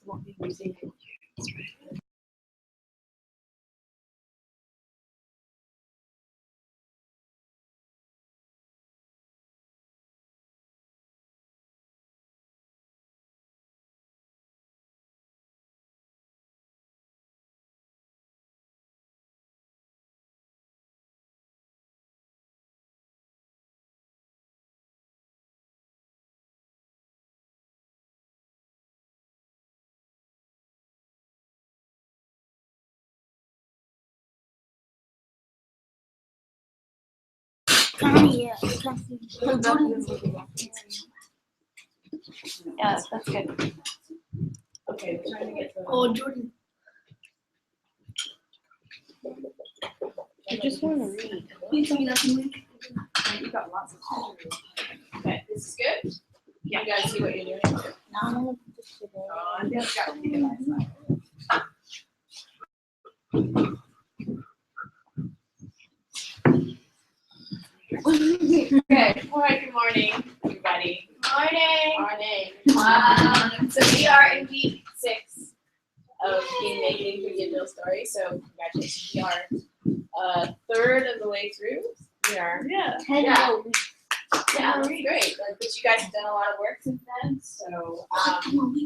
won't be using it. Yeah, that's good. Okay, we're trying to get the. Oh, Jordan. I just want to read. Can you tell me that link? You got lots of stuff to read. Okay, this is good? Yeah. You guys see what you're doing? No. I think I've got to be nice. Okay, all right, good morning, everybody. Morning. So we are in week 6 of Game Making for Digital Story. So congratulations, we are a third of the way through. We are. Yeah, that's great. But you guys have done a lot of work since then. So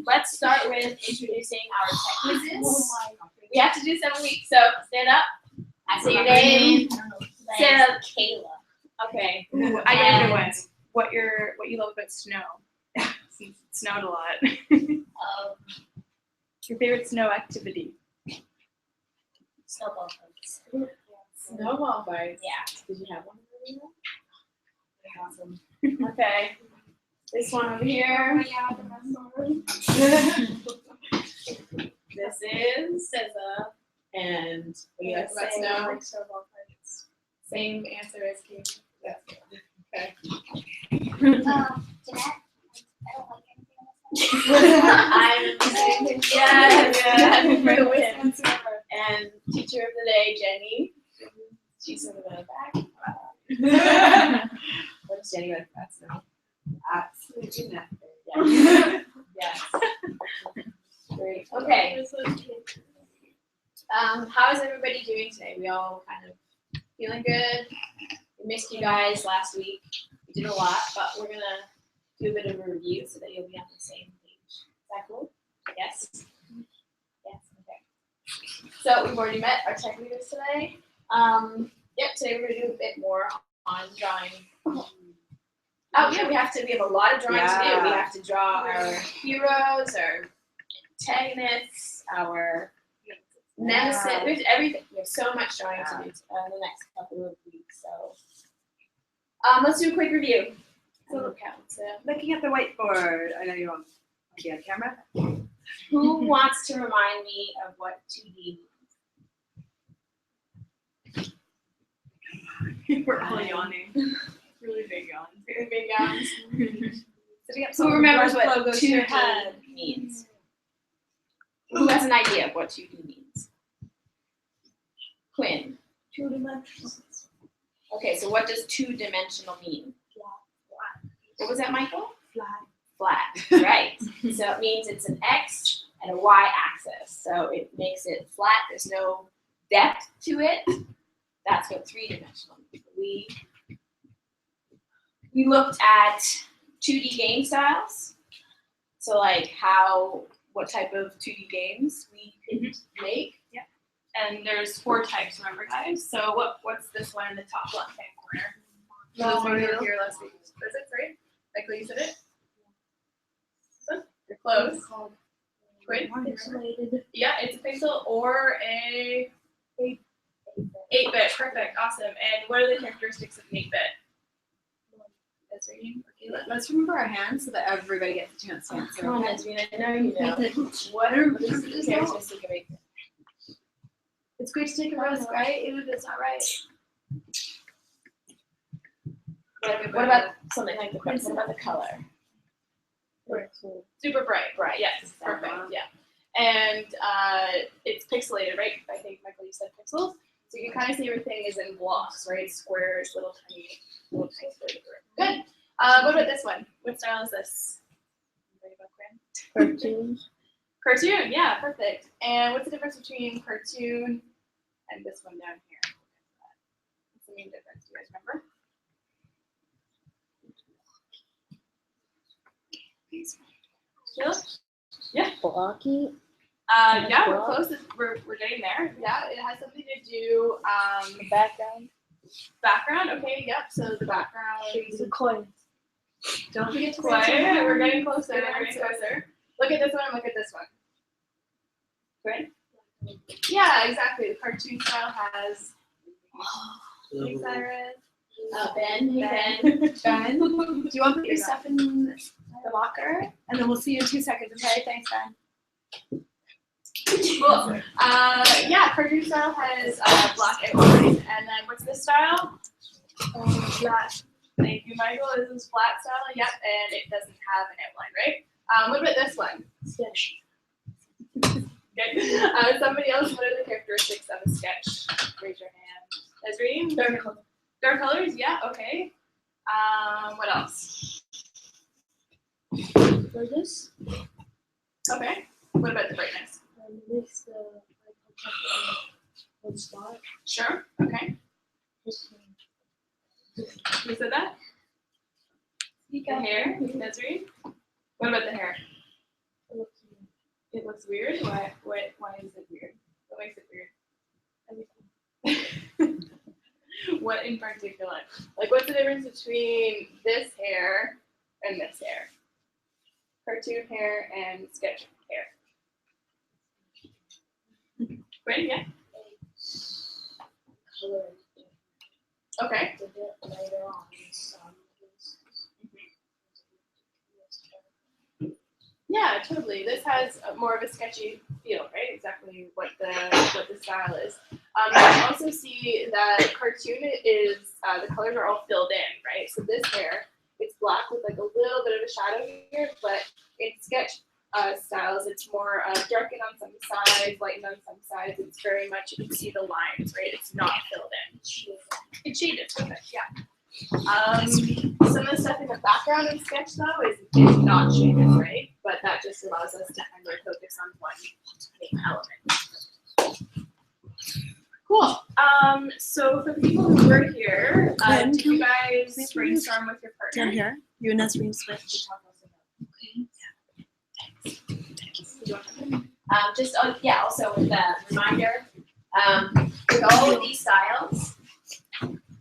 let's start with introducing our tech quizzes. We have to do 7 weeks, so stand up. I say your name. Stand up, Kayla. Okay. I got one. What you love about snow? Since it snowed a lot. Your favorite snow activity? Snowball fights. Snowball fights. Yeah. Did you have one? Awesome. Okay. This one over here. This is SZA. And we guys let know. Snowball fights. Same answer as Kim. That's good. Okay. Jeanette, I don't like I'm yeah, for the win. And teacher of the day, Jenny. She's in the back. What does Jenny like about snow? Absolutely nothing. Yeah. Yes. Great. Okay. How is everybody doing today? We all kind of feeling good? We missed you guys last week. We did a lot, but we're gonna do a bit of a review so that you'll be on the same page. Is that cool? Yes? Yes, okay. So we've already met our tech leaders today. Today we're gonna do a bit more on drawing. Oh yeah, we have a lot of drawing to do. We have to draw our heroes, our antagonists, our nemesis. There's everything. We have so much drawing to do in the next couple of weeks. So let's do a quick review. So Looking at the whiteboard, I know you won't be on camera. who wants to remind me of what 2D means? We're all yawning. Really big yawns. Very big yawns. Sitting up Who remembers what blood flow goes to your 2D head. means? Who has an idea of what 2D means? Quinn. 2 dimensions. Okay, so what does 2-dimensional mean? What was that, Michael? Flat, right. So it means it's an X and a Y axis. So it makes it flat. There's no depth to it. That's what 3-dimensional means. We looked at 2D game styles. So like what type of 2D games we could make. Yeah. And there's 4 types, remember guys? So what's this one in the top left-hand corner? Those ones were here last week. Is it right? Michael, you said it? You're close. Quinn? Pixelated. Yeah, it's a pixel or a 8-bit. Perfect. Awesome. And what are the characteristics of an 8-bit? That's reading. Let's remember our hands so that everybody gets a chance to answer. Come on, Nesrina. I know you know. What are the characteristics of 8-bit? It's great to take a risk, right? Even if it's not right. What about something like what about the color? Super bright. Bright. Yes. Perfect. Yeah. And it's pixelated, right? I think Michael, you said pixels. So you can kind of see everything is in blocks, right? Squares, little tiny squares. Good. What about this one? What style is this? Cartoons. Cartoon, yeah, perfect. And what's the difference between cartoon and this one down here? What's the main difference? Do you guys remember? Sheila? Yeah. Blocky. Yeah, we're close. We're getting there. Yeah, it has something to do. Background. Background. Okay. Yep. So the background. The coin. Don't forget to Quiet. say We're getting closer. We're getting closer. Look at this one. Look at this one. Good. Yeah, exactly. The cartoon style has. Hey, Cyrus. Ben. Hey, Ben. Ben, do you want to put your stuff in the locker? And then we'll see you in 2 seconds, okay? Thanks, Ben. Cool. Yeah, cartoon style has black outline, and then what's this style? Flat. Thank you, Michael. This is flat style. Yep, and it doesn't have an outline, right? What about this one? Sketch. Okay. Somebody else. What are the characteristics of a sketch? Raise your hand. Ezreen? Dark color. Dark colors. Yeah. Okay. What else? For this, Okay. What about the brightness? mix the one spot. Sure. Okay. Who said that? The hair. Ezreen. What about the hair? It looks weird. Why is it weird? What makes it weird? What in particular? Like, what's the difference between this hair and this hair? Cartoon hair and sketch hair. Great, yeah. Color. Okay. The bit later on. Yeah, totally. This has more of a sketchy feel, right? Exactly what the style is. You can also see that cartoon is the colors are all filled in, right? So this hair, it's black with like a little bit of a shadow here, but in sketch styles, it's more darkened on some sides, lightened on some sides. It's very much, you can see the lines, right? It's not filled in. It's shaded, perfect, yeah. Some of the stuff in the background of sketch though is not shaded, right? But that just allows us to kind of focus on one main element. Cool. So for the people who were here, did you guys brainstorm with your partner? Down here, you and Ezreen switch. Also with the reminder, with all of these styles,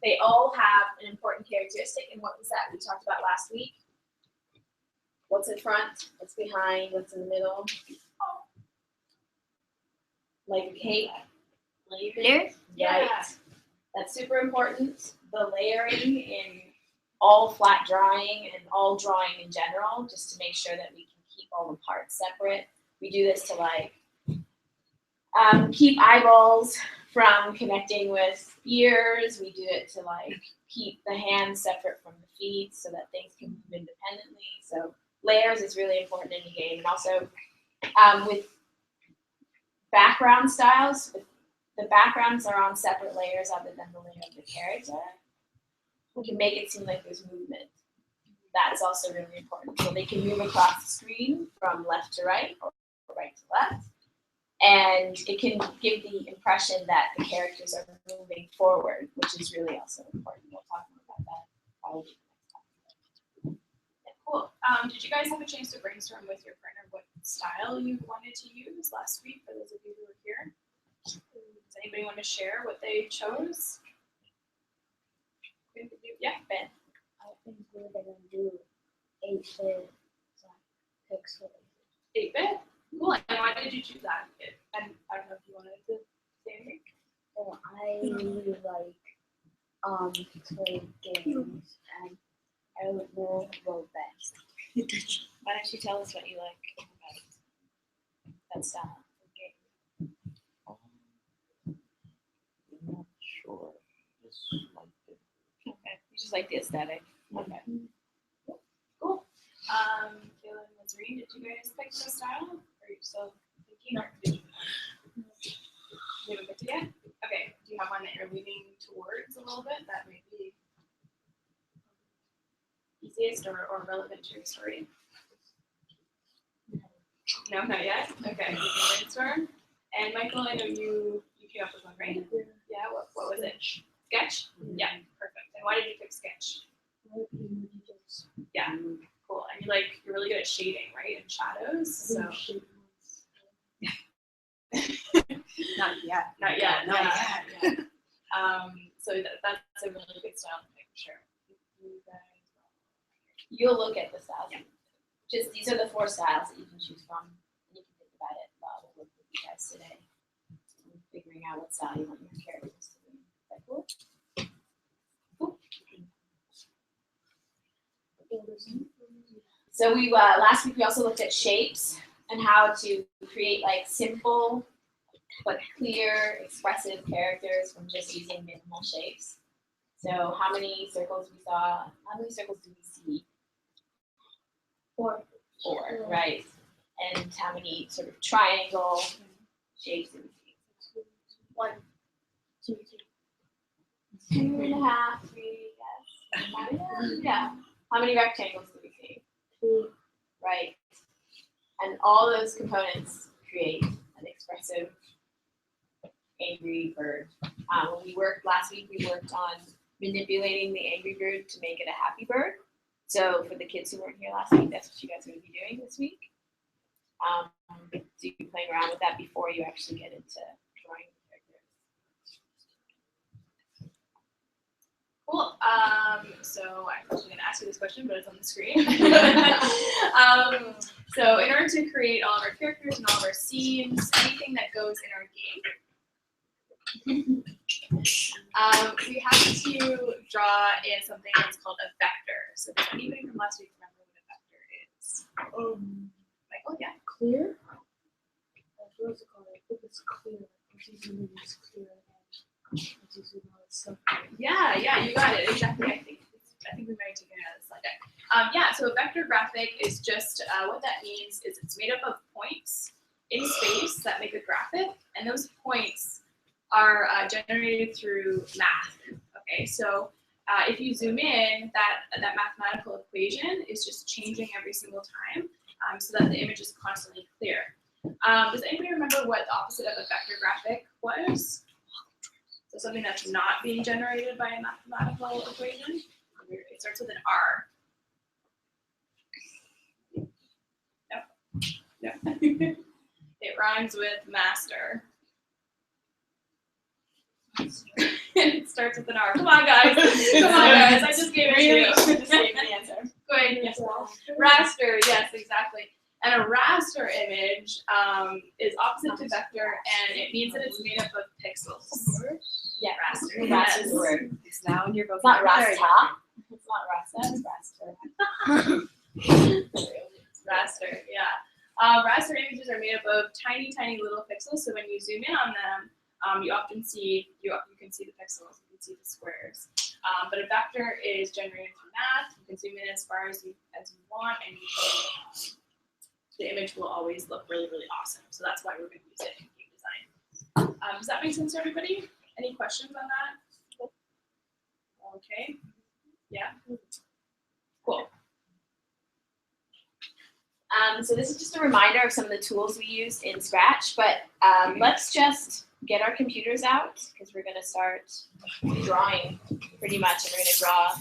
they all have an important characteristic. And what was that we talked about last week? What's in front, what's behind, what's in the middle? Like a cake. Layer? Right. That's super important. The layering in all flat drawing and all drawing in general, just to make sure that we can keep all the parts separate. We do this to like keep eyeballs from connecting with ears. We do it to like keep the hands separate from the feet so that things can move independently. So layers is really important in the game. And also with background styles, the backgrounds are on separate layers other than the layer of the character. We can make it seem like there's movement. That is also really important. So they can move across the screen from left to right or right to left. And it can give the impression that the characters are moving forward, which is really also important. We'll talk more about that probably next time. Yeah, cool. Did you guys have a chance to brainstorm with your partner what style you wanted to use last week for those of you who were here? Does anybody want to share what they chose? Yeah, Ben. I think we're gonna do 8-bit pixels. 8-bit? Cool. And why did you choose that? And I don't know if you wanted to say anything. So I really like pixel games, and I would know about best. Why don't you tell us what you like about that style of game? I'm not sure. Just like it. Okay, you just like the aesthetic. Okay. Cool. Kayla and Nazreen, did you guys pick the style? Or are you still thinking? Or did you haven't picked it yet? Okay. Do you have one that you're leaning towards a little bit that may be easiest or relevant to your story? No, not yet. Okay, we can brainstorm. And Michael, I know you came up with one, right? Yeah. What was it? Sketch. Yeah, perfect. And why did you pick sketch? Yeah, cool. And you're really good at shading, right? And shadows. So Not yet. not yet. Not yeah, yet. yeah. So that's a really good style to pick for sure. You'll look at the styles. Just these are the 4 styles that you can choose from. And you can think about it while we work with you guys today. Figuring out what style you want your characters to be. Is that cool? So we last week we also looked at shapes and how to create like simple but clear, expressive characters from just using minimal shapes. So how many circles we saw? How many circles do we see? 4, right? And how many sort of triangle shapes do we see? 1, 2, 3. 2.5, 3, yes. Yeah. How many rectangles do we see? 2. Right. And all those components create an expressive, angry bird. When we worked last week, we worked on manipulating the angry bird to make it a happy bird. So for the kids who weren't here last week, that's what you guys are going to be doing this week. So you can play around with that before you actually get into drawing the characters. Cool. So I'm actually going to ask you this question, but it's on the screen. So in order to create all of our characters and all of our scenes, anything that goes in our game, we have to draw in something that's called a vector. So does anybody from last week remember what a vector is? Michael, yeah. Clear? What is it called? I think it's clear. It's clear. Yeah, you got it, exactly. I think we might have taken it out of the slide deck. Yeah, so a vector graphic is just, what that means is it's made up of points in space that make a graphic, and those points are generated through math. Okay, so if you zoom in, that mathematical equation is just changing every single time, so that the image is constantly clear. Does anybody remember what the opposite of a vector graphic was? So something that's not being generated by a mathematical equation. It starts with an R. No. It rhymes with master. It starts with an R. Come on, guys. Come on, guys. I just gave it to you. Just gave the answer. Go ahead. Yes. Raster. Yes, exactly. And a raster image is opposite to vector, and it means that it's made up of pixels. Yeah, raster. Raster's the word. It's now in your It's not vocabulary. rasta. It's not rasta. It's raster. Raster, yeah. Raster images are made up of tiny, tiny little pixels. So when you zoom in on them, you can see the pixels. You can see the squares. But a vector is generated through math. You can zoom in as far as you want, and the image will always look really, really awesome. So that's why we're going to use it in game design. Does that make sense to everybody? Any questions on that? Okay. Yeah. Cool. So this is just a reminder of some of the tools we used in Scratch, but let's just get our computers out because we're going to start drawing pretty much, and we're going to draw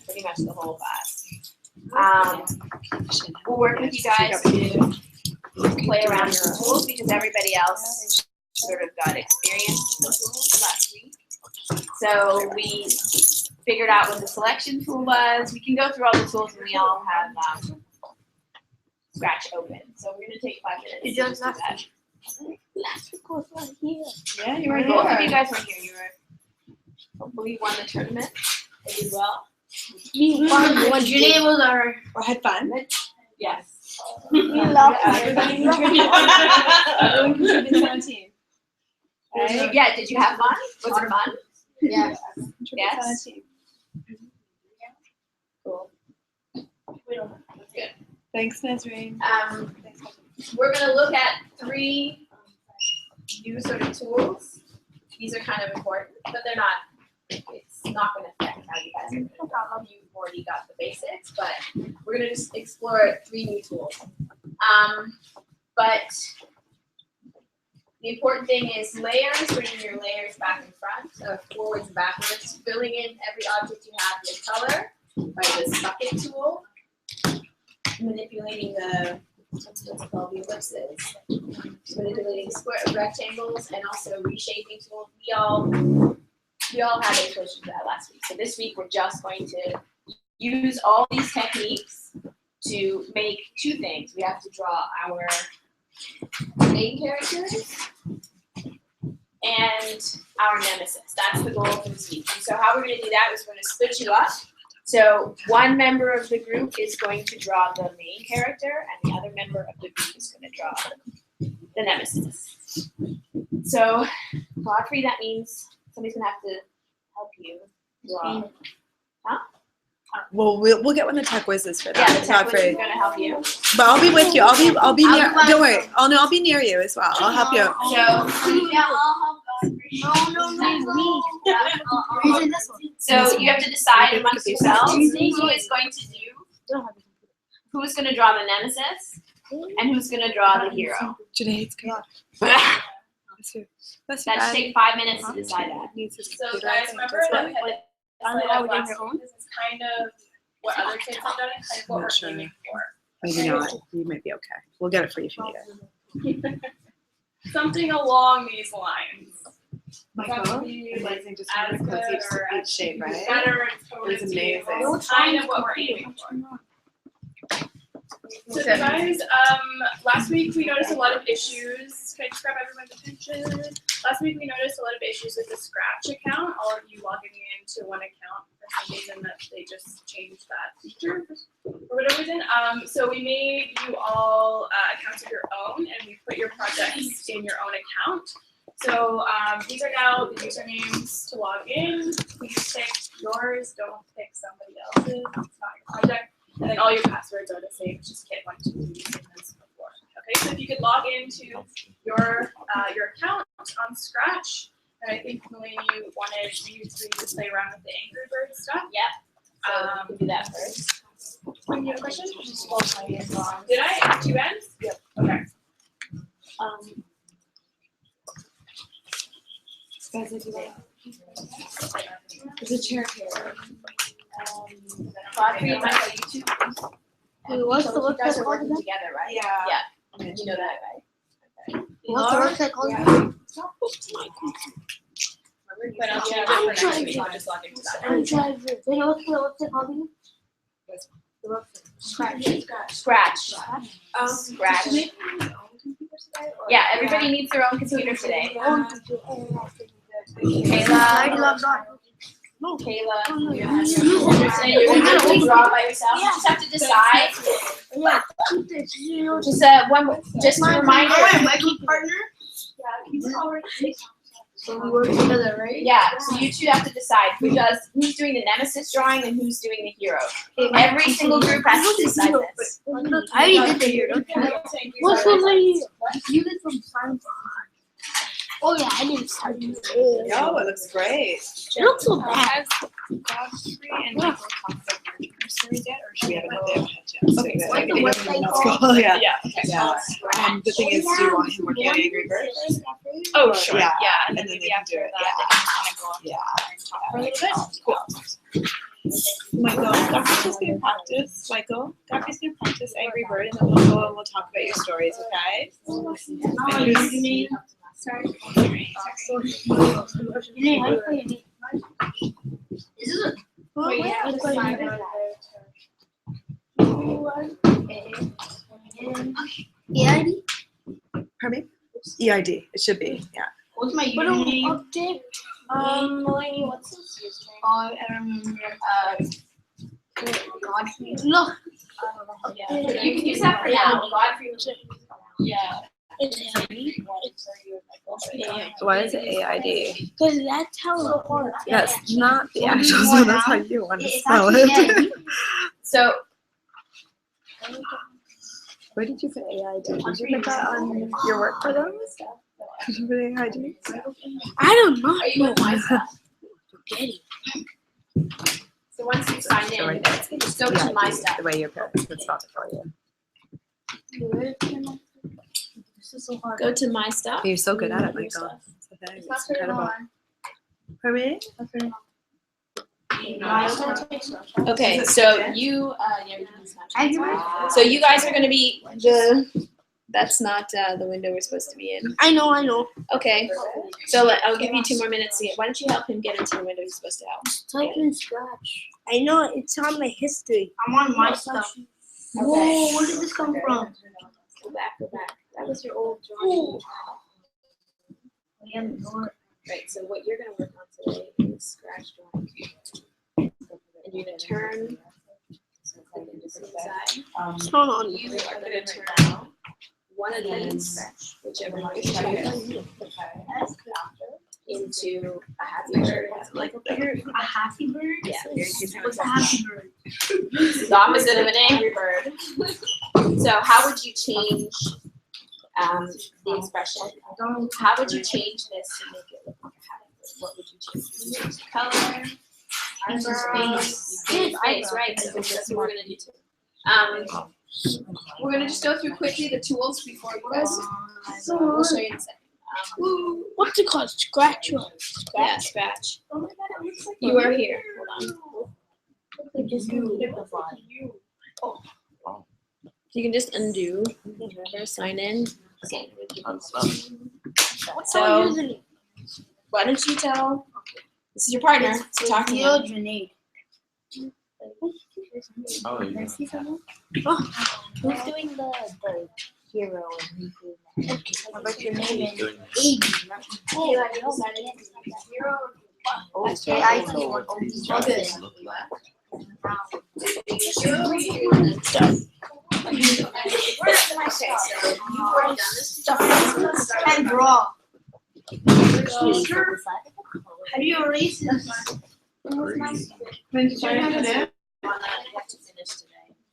pretty much the whole class. We'll work with you guys to play around with the tools because everybody else sort of got experience with the tools last week. So we figured out what the selection tool was. We can go through all the tools and we all have Scratch open. So we're going to take 5 minutes. You just to do that. Last week was not here. Yeah, you were Both of you here. guys were here. You were hopefully won the tournament. They did well. We won. Julie was our. Or had fun. Yes. We love Everybody contributed. Everyone contributed on a team. Right? Yeah. Did you have fun? Was it fun? Yes. Contributes on a team. Cool. That's good. Thanks, Nazreen. Thanks, We're going to look at 3 new sort of tools. These are kind of important, but they're not. It's not going to affect how you guys are going to problem. You've already got the basics, but we're going to just explore 3 new tools. But the important thing is layers, bringing your layers back and front, so forwards and backwards, filling in every object you have with color by this bucket tool, manipulating the, what's it called, the ellipses, manipulating square rectangles, and also reshaping tools. We all had exposure to that last week. So this week we're just going to use all these techniques to make two things. We have to draw our main characters and our nemesis. That's the goal for this week. And so how we're going to do that is we're going to split you up. So one member of the group is going to draw the main character, and the other member of the group is going to draw the nemesis. So Godfrey, that means somebody's going to have to help you draw. Well, we'll get one of the tech whizzes for that. Yeah, the tech whiz Godfrey. is going to help you. But I'll be with you. I'll be near. Don't worry. I'll be near you as well. I'll help you. So Yeah, I'll help Godfrey. So you have to decide amongst yourselves who is going to do, who is going to draw the nemesis, and who's going to draw the hero. Janae's good. That should take 5 minutes to decide that. So guys, remember that we had last week, this is kind of what other kids have done and kind of what Not we're sure. aiming for. Maybe not. You might be okay. We'll get it for you if you need it. Something along these lines. Michael, Be, like, amazing. Just as remember good close or each shape, right? better and tone It was to you. amazing. That's kind of what we're aiming for. So guys, last week we noticed a lot of issues. Can I just grab everyone's attention? Last week we noticed a lot of issues with the Scratch account. All of you logging into one account for some reason that they just changed that feature for whatever reason. So we made you all accounts of your own, and we put your projects in your own account. So these are now the usernames to log in. Please pick yours. Don't pick somebody else's. It's not your project. And then all your passwords are the same. It's just kit1, 2, 3, same as before. Okay, so if you could log into your account on Scratch, and I think Melanie wanted you three to play around with the Angry Bird stuff. Yep. So we can do that first. You have a question? Did I? 2 ends? Yep. Okay. There's a chair here. Godfrey and Michael, you two. What's the You guys are website working called? together, right? Yeah. Yeah. You know that, right? What's the website called? But I'll change it for next week. I'll just log into that. I'm trying to. Wait, what's the website called again? The website. Scratch. Scratch. Yeah, everybody needs their own computer today. I already logged on. Kayla, you're gonna have to draw by yourself. You just have to decide. Yeah. Just a reminder. My partner. So we work together, right? Yeah, so you two have to decide who's doing the nemesis drawing and who's doing the hero. Every single group has to decide this. I already did the hero. What's somebody? You did some science. Oh yeah, I didn't start. No, it looks great. It looks so bad. Godfrey and Michael talked about their nurseries yet, or should we have They another? haven't had a chance to. Okay, What's the They website haven't called? called. Yeah. Yeah. Yeah. The thing is, do you want him working on Angry Birds? Oh, sure. Yeah. Yeah, and then And then maybe they can after do it, that, they can kind of go off Yeah. for a little bit. Cool. Michael, Godfrey's just gonna practice. Michael, Godfrey's gonna practice Angry Bird, and then we'll go and we'll talk about your stories, okay? Sorry. This is a. Wait, yeah. Let's go ahead. EID? Pardon me? EID, it should be, yeah. What's my username? Update. Melanie, what's this username? I remember. Godfrey. Look. Yeah. You can use that for now. Godfrey was Yeah. Why is it AID? Because that's how. That's not the actual one, that's how you want to spell it. So Where did you put AID? Did you put that on your work for them? Did you put AID? I don't know. are you with my stuff? Getting. So once you sign So right in, there. just go to my stuff. The way your parents would spell it for you. is so hard. Go to my stuff. You're so good at it, Your Michael. stuff. It's Let's turn it incredible. on. Pardon me? Let's turn it on. Okay, so you, yeah, we can use Snapchat. Angry Birds? So you guys are gonna be that's not the window we're supposed to be in. I know. Okay, so I'll give you 2 more minutes to get, why don't you help him get into the window he's supposed to help? Type in scratch. I know, it's on my history. I'm on my stuff. Okay. Whoa, where did this come from? Go back. That was your old drawing. Right, so what you're gonna work on today is scratch drawing. And you're gonna turn, so click into the side. Hold on. You are gonna turn one of these, whichever one you choose, into a happy bird. Like a happy bird? Yeah. What's a happy bird? This is the opposite of an angry bird. So how would you change the expression? How would you change this to make it look like a happy bird? What would you change? Change the color. Face, right? So that's what we're gonna do too. We're gonna just go through quickly the tools before you guys. So we'll show you in a second. What's it called? Scratch. Yeah, scratch. You are here. Hold on. You can just undo. Here, sign in. So why don't you tell? This is your partner. So talk to him. Grenade. Oh, yeah. Who's doing the hero and who's doing that? What about your name? Doing Okay, I see one. Okay. And draw. How do you erase this? Quinn, did you have it in?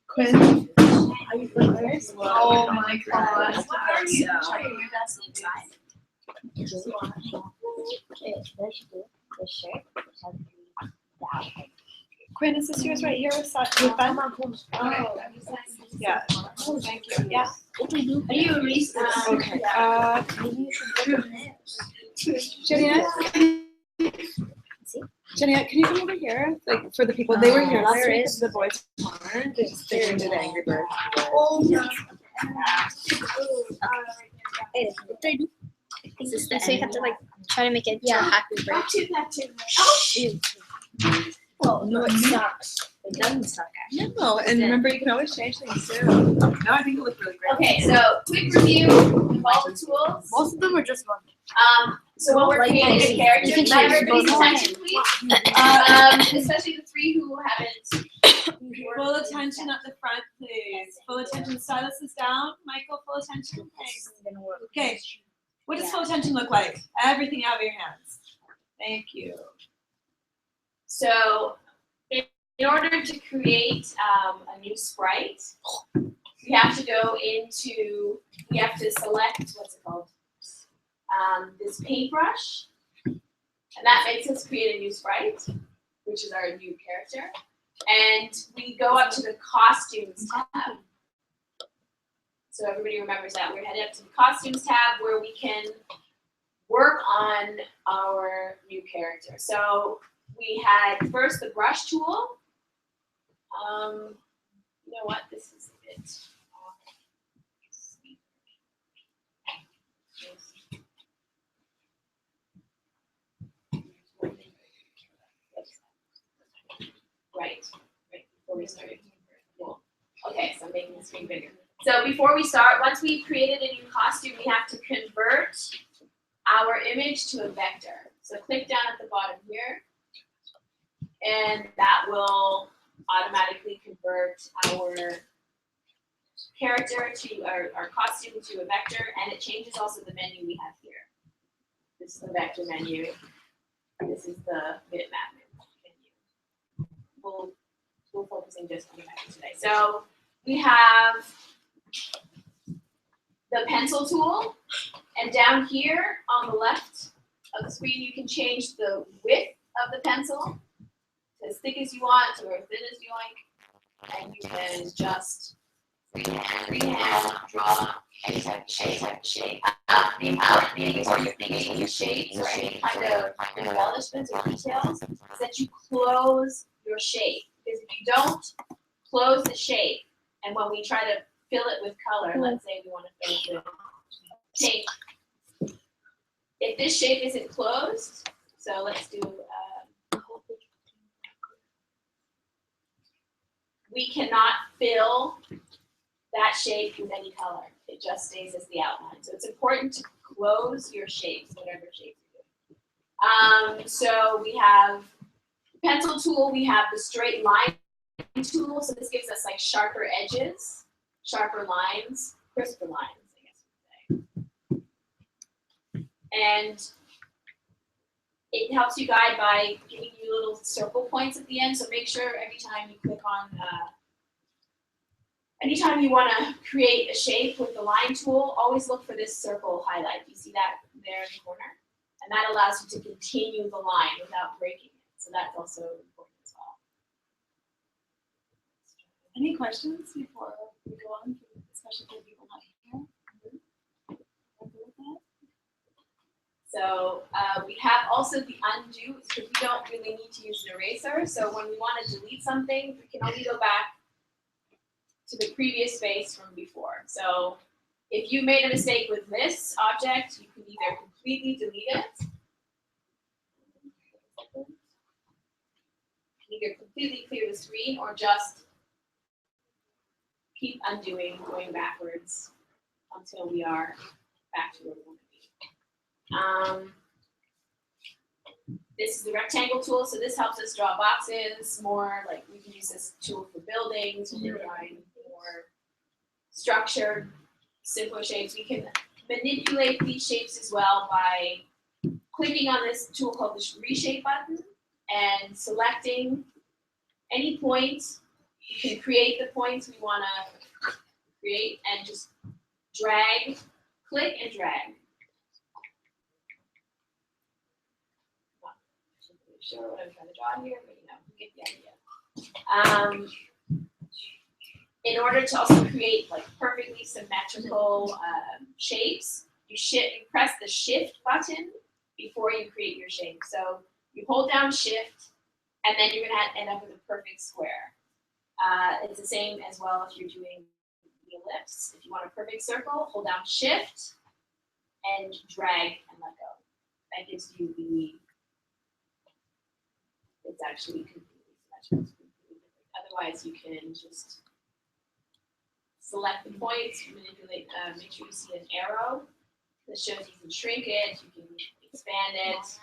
Quinn? Oh my god. Quinn, is this yours right here with Ben? Oh, yeah. Thank you. Yeah. How do you erase this? Okay. Maybe you should Jenny, can you come over here? Like for the people, they were here last week. The boys weren't. They were into the Angry Bird. Oh, yeah. What do I do? So you have to like try to make it to a happy bird. Oh, no, it sucks. It doesn't suck actually. No, and remember, you can always change things too. No, I think it looked really great. Okay, so quick review of all the tools. Most of them are just one. So when we're creating a character, You can can I have change everybody's both attention, please? Especially the 3 who haven't. Full attention at the front, please. Full attention. Silas is down. Michael, full attention. Thanks. Okay. What does full attention look like? Everything out of your hands. Thank you. So in order to create a new sprite, we have to go into, we have to select, what's it called? This paintbrush. And that makes us create a new sprite, which is our new character. And we go up to the costumes tab. So everybody remembers that. We're headed up to the costumes tab where we can work on our new character. So we had first the brush tool. You know what? This is a bit right before we started. Cool. Okay, so I'm making the screen bigger. So before we start, once we've created a new costume, we have to convert our image to a vector. So click down at the bottom here, and that will automatically convert our character to our costume to a vector, and it changes also the menu we have here. This is the vector menu. This is the bitmap menu. We'll focusing just on the vector today. So we have the pencil tool, and down here on the left of the screen, you can change the width of the pencil to as thick as you want, to as thin as you like, and you can just freehand draw The important thing is when you're thinking your shapes or any kind of embellishments or details, is that you close your shape. Because if you don't close the shape, and when we try to fill it with color, let's say we want to fill it with pink. If this shape isn't closed, so let's do, we cannot fill that shape with any color. It just stays as the outline. So it's important to close your shapes, whatever shape you're doing. So we have the pencil tool, we have the straight line tool. So this gives us like sharper edges, sharper lines, crisper lines, I guess we would say. And it helps you guide by giving you little circle points at the end. So make sure every time you click on, anytime you want to create a shape with the line tool, always look for this circle highlight. You see that there in the corner? And that allows you to continue the line without breaking it. So that's also important as well. Any questions before we go on, especially for people not here? So we have also the undo, because we don't really need to use an eraser. So when we want to delete something, we can only go back to the previous space from before. So if you made a mistake with this object, you can either completely delete it, either completely clear the screen, or just keep undoing, going backwards until we are back to where we want to be. This is the rectangle tool, so this helps us draw boxes more. Like we can use this tool for buildings, when we're drawing more structured, simpler shapes. We can manipulate these shapes as well by clicking on this tool called the reshape button and selecting any point. You can create the points we want to create and just drag, click and drag. Sure what I'm trying to draw here, but you know, you get the idea. In order to also create like perfectly symmetrical shapes, you press the shift button before you create your shape. So you hold down shift, and then you're gonna end up with a perfect square. It's the same as well if you're doing the ellipse. If you want a perfect circle, hold down shift and drag and let go. That gives you the, it's actually completely symmetrical. Otherwise, you can just select the points, manipulate, make sure you see an arrow that shows you can shrink it, you can expand it.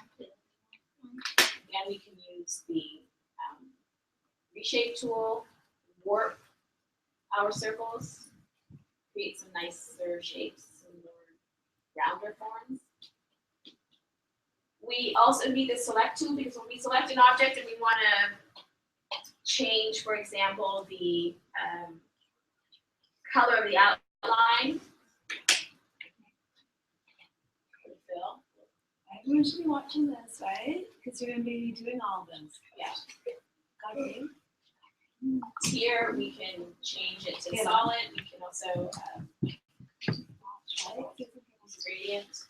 Again, we can use the reshape tool, warp our circles, create some nicer shapes, some more rounder forms. We also need the select tool because when we select an object and we want to change, for example, the color of the outline. Everyone should be watching this, right? Because you're going to be doing all of this. Yeah. Got it. Here we can change it to solid. We can also gradient.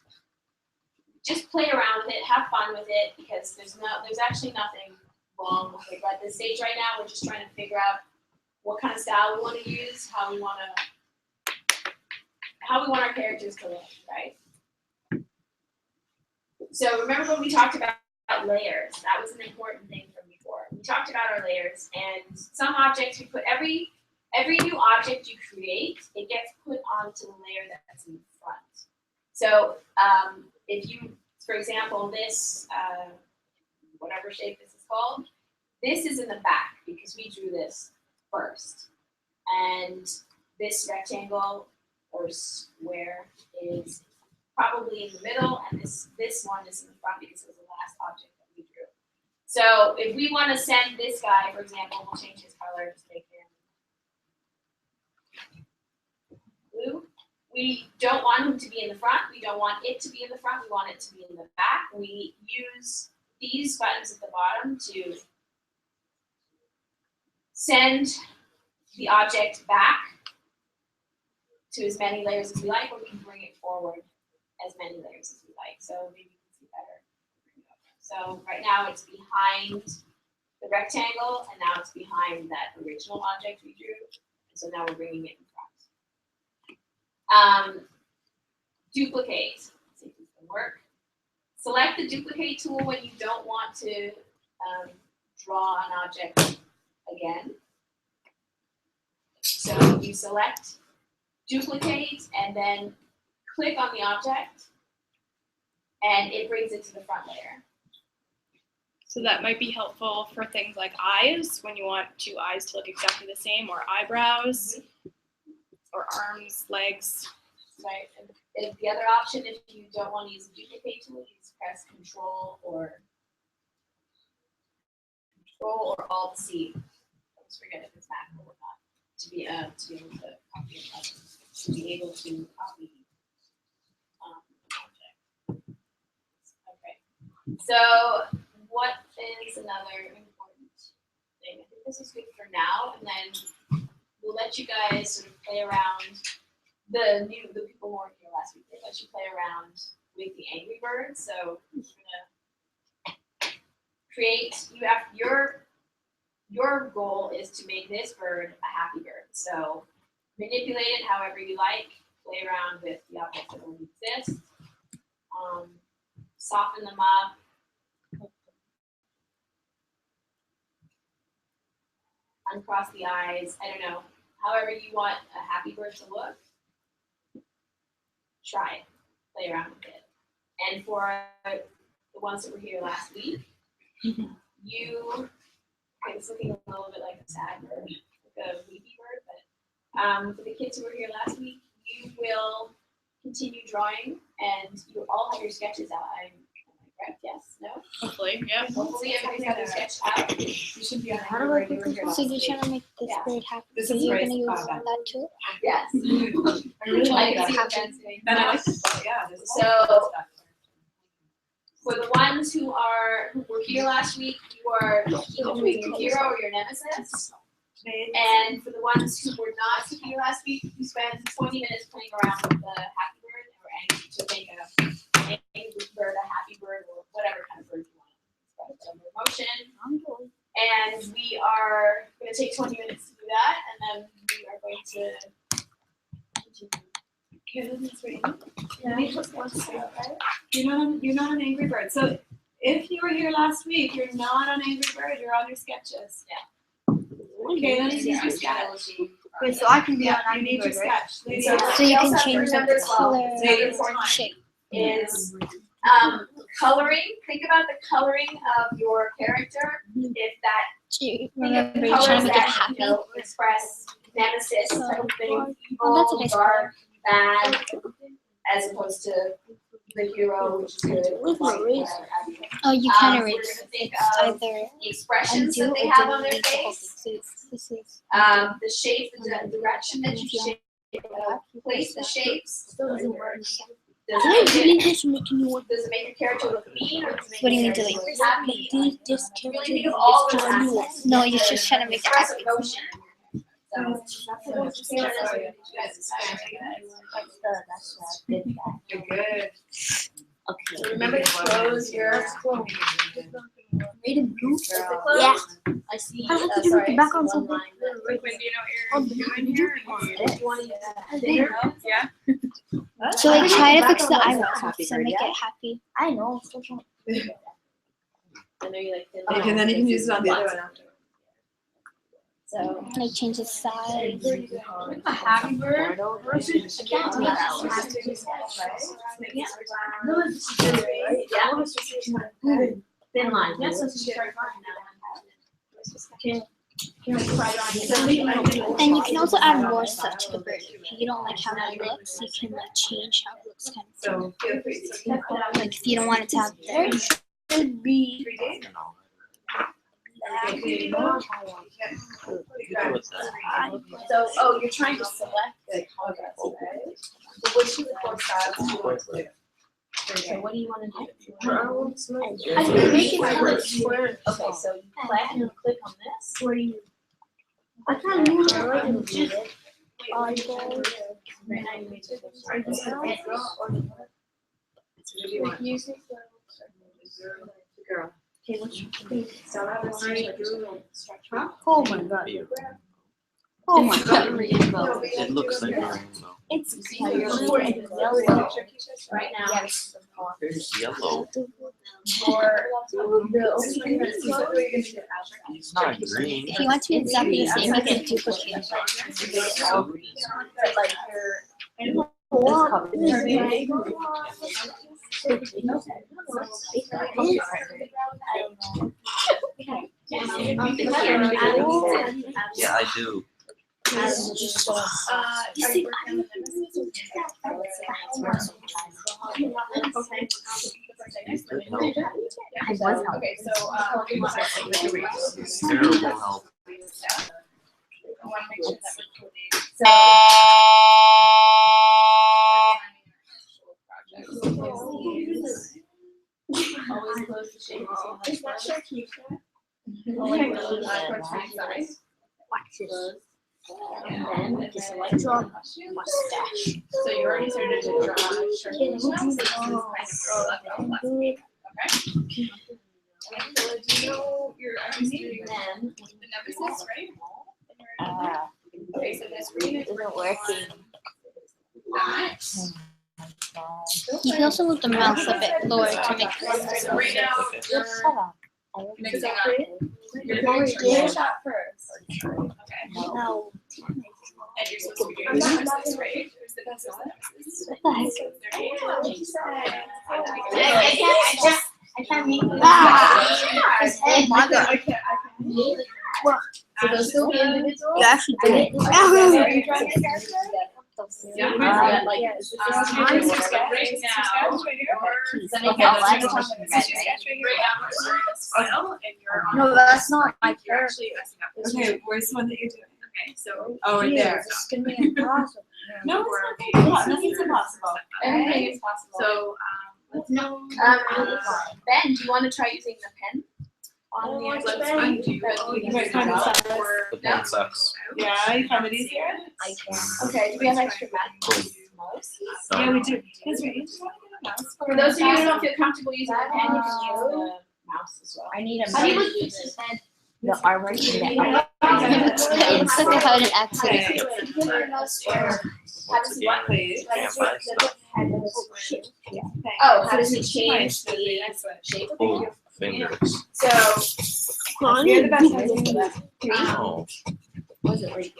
Just play around with it, have fun with it, because there's actually nothing wrong with it. But at this stage right now, we're just trying to figure out what kind of style we want to use, how we want our characters to look, right? So remember when we talked about layers? That was an important thing from before. We talked about our layers, and some objects we put every new object you create, it gets put onto the layer that's in front. So if you, for example, this whatever shape this is called, this is in the back because we drew this first, and this rectangle or square is probably in the middle, and this one is in the front because it was the last object that we drew. So if we want to send this guy, for example, we'll change his color, just make him blue. We don't want him to be in the front. We don't want it to be in the front. We want it to be in the back. We use these buttons at the bottom to send the object back to as many layers as we like, or we can bring it forward as many layers as we like. So maybe you can see better. So right now it's behind the rectangle, and now it's behind that original object we drew. And so now we're bringing it in front. Duplicate. Let's see if this can work. Select the duplicate tool when you don't want to draw an object again. So you select duplicate and then click on the object, and it brings it to the front layer. So that might be helpful for things like eyes, when you want two eyes to look exactly the same, or eyebrows, or arms, legs. Right. And the other option, if you don't want to use a duplicate tool, you just press Control or Alt-C. I always forget if it's Mac or not, to be able to copy it, to be able to copy object. Okay. So what is another important thing? I think this is good for now, and then we'll let you guys sort of play around. The people who weren't here last week, they let you play around with the Angry Bird. So you're gonna create. Your goal is to make this bird a happy bird. So manipulate it however you like. Play around with the objects that already exist. Soften them up. Uncross the eyes. I don't know. However you want a happy bird to look. Try it, play around with it. And for the ones that were here last week, it's looking a little bit like a sad bird, like a weepy bird, but for the kids who were here last week, you will continue drawing, and you all have your sketches out. Am I correct? Yes? No? Hopefully, yeah. Hopefully everybody's got their sketch out. You should be on How do I put this So you're trying to make this Yeah. bird happy. This So is you're great. gonna use Bye-bye. that too? Yes. I really I like can see that. the density. And I like this, yeah. There's all So- that stuff. For the ones who were here last week, you are either your hero or your nemesis. And for the ones who were not here last week, you spend 20 minutes playing around with the happy bird, and we're angry to make a angry bird a happy bird, or whatever kind of bird you want. Express under emotion. And we are going to take 20 minutes to do that, and then we are going to continue. You're not an Angry Bird. So if you were here last week, you're not on Angry Bird, you're on your sketches. Yeah. Okay, then you need your sketch. Wait, so I can be Yeah, on you need your sketch. So So we you also can have to change remember the as well, color, it's really important shape. is coloring. Think about the coloring of your character. If that So you think of remember the you're trying colors to make it that happy. express nemesis type of thing, Oh, that's a evil, nice dark, bad, as opposed to the hero, which is good. Oh, you can We're erase gonna think of either the expressions undo that or they have on their delete the whole face, thing. So this is the shape, the direction that you shape, place the shapes. Still doesn't work. Does Can I it make delete this and make a new one? does it make your character look mean, or does it make What do you your mean character delete? look happy? Delete this Really character. think of all those It's a new one. aspects. no, you're just trying to make it Express happy. emotion. So, You're good. Okay. remember to close your. Made it blue? Yeah. I see. I have to do Sorry, it back I on see one something. line. Like, when do you know what you're doing here? If you want to use that. Yeah. So like try to fix the eyebrows so make it happy. I know. Still trying. I know you like thin Okay, then you can use it on the other one after. So. Like change the size. A happy bird. I can't do that. No, it's just Yeah. thin line. Yes, Okay. And you can also add more stuff to the bird. If you don't like how it looks, you can like change how it looks kind of. So feel free to keep Like if you don't want it to have the Should be. 3 days. So, you're trying to select the colors, right? So which of the core styles do you want to do? So what do you want to do? I can make it color square. Okay, so you click on this. I can't move it. Just Right now you need to. Like using Girl. Okay, what's your Huh? Oh my god. Be a Oh my god. rainbow? It looks like a rainbow. It's Yellow. Right now. There's yellow. It's not green. If you want to be exactly the same, you can duplicate it. Yeah, I do. are you working on the Okay, so Terrible help. I want to make sure that we're coding. Always close the shape. Is that And then just like draw mustache. So you already started to draw a circle now, so this is kind of where we left off last week. Okay. So do you know your doing the nemesis, right? Okay, so this read is Isn't working. that. You can also move the mouse a bit lower to make So right now you're mixing up. You're doing your shot first. Okay. No. And you're supposed to be doing the nemesis, right? Who's the nemesis? I can't make it. Oh my god. So those will be individual. You actually did it. Yeah. Like, Right now, No, that's not my character. actually messing up this. Okay, where's the one that you're doing? Okay, so. Oh, right there. It's gonna be impossible. No, it's not. Nothing's impossible. Anything is possible. So, Ben, do you want to try using the pen? On the let's undo. Right, kind of sucks. Or The pen sucks. Yeah, you find it easier? I can. Okay, do we have extra pen? Yeah, we do. Because we each want to get a mouse. For those of you who don't feel comfortable using the pen, you can use the mouse as well. I need a How do you mouse. use the pen? The armor to It looks like I had an accident. How does it work? Please. Can't buy stuff. Oh, how does it change the shape of Full it? fingers. So, You're the best. Oh. Was it right?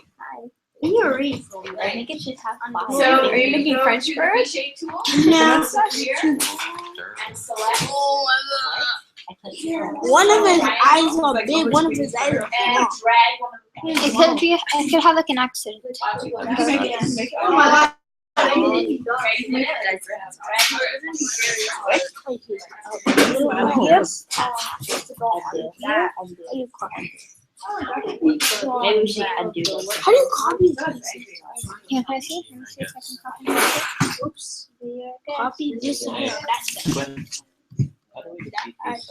You're reading for me. I think it should have so five. are you making French birds? Shape tool No. here Dirt. and select One of his eyes are big, one of his eyes are and small. drag one of the It could be. It could have like an accident. onto the Make it- make it- Oh my god. Maybe we should undo it. How do you copy this? Yeah, can I see? Let me see if I can copy it. Oops. Copy this and that's Gwen, how do we keep this?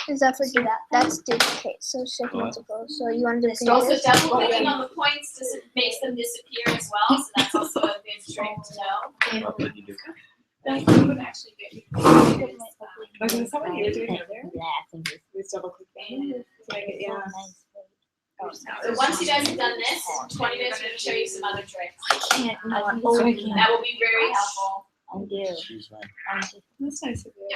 Is that for do that? That's duplicate. So seconds ago. So you want to duplicate Also, this? double clicking on the points makes them disappear as well, so that's also a good trick to know. What would you do? that would actually get you. Okay, is that what you're doing over there? Yeah, I think it's We double click that. Make it, yeah. So once you guys have done this, 20 minutes, we're gonna show you some other tricks. can't That will be very helpful. undo. She's right. That's nice of you.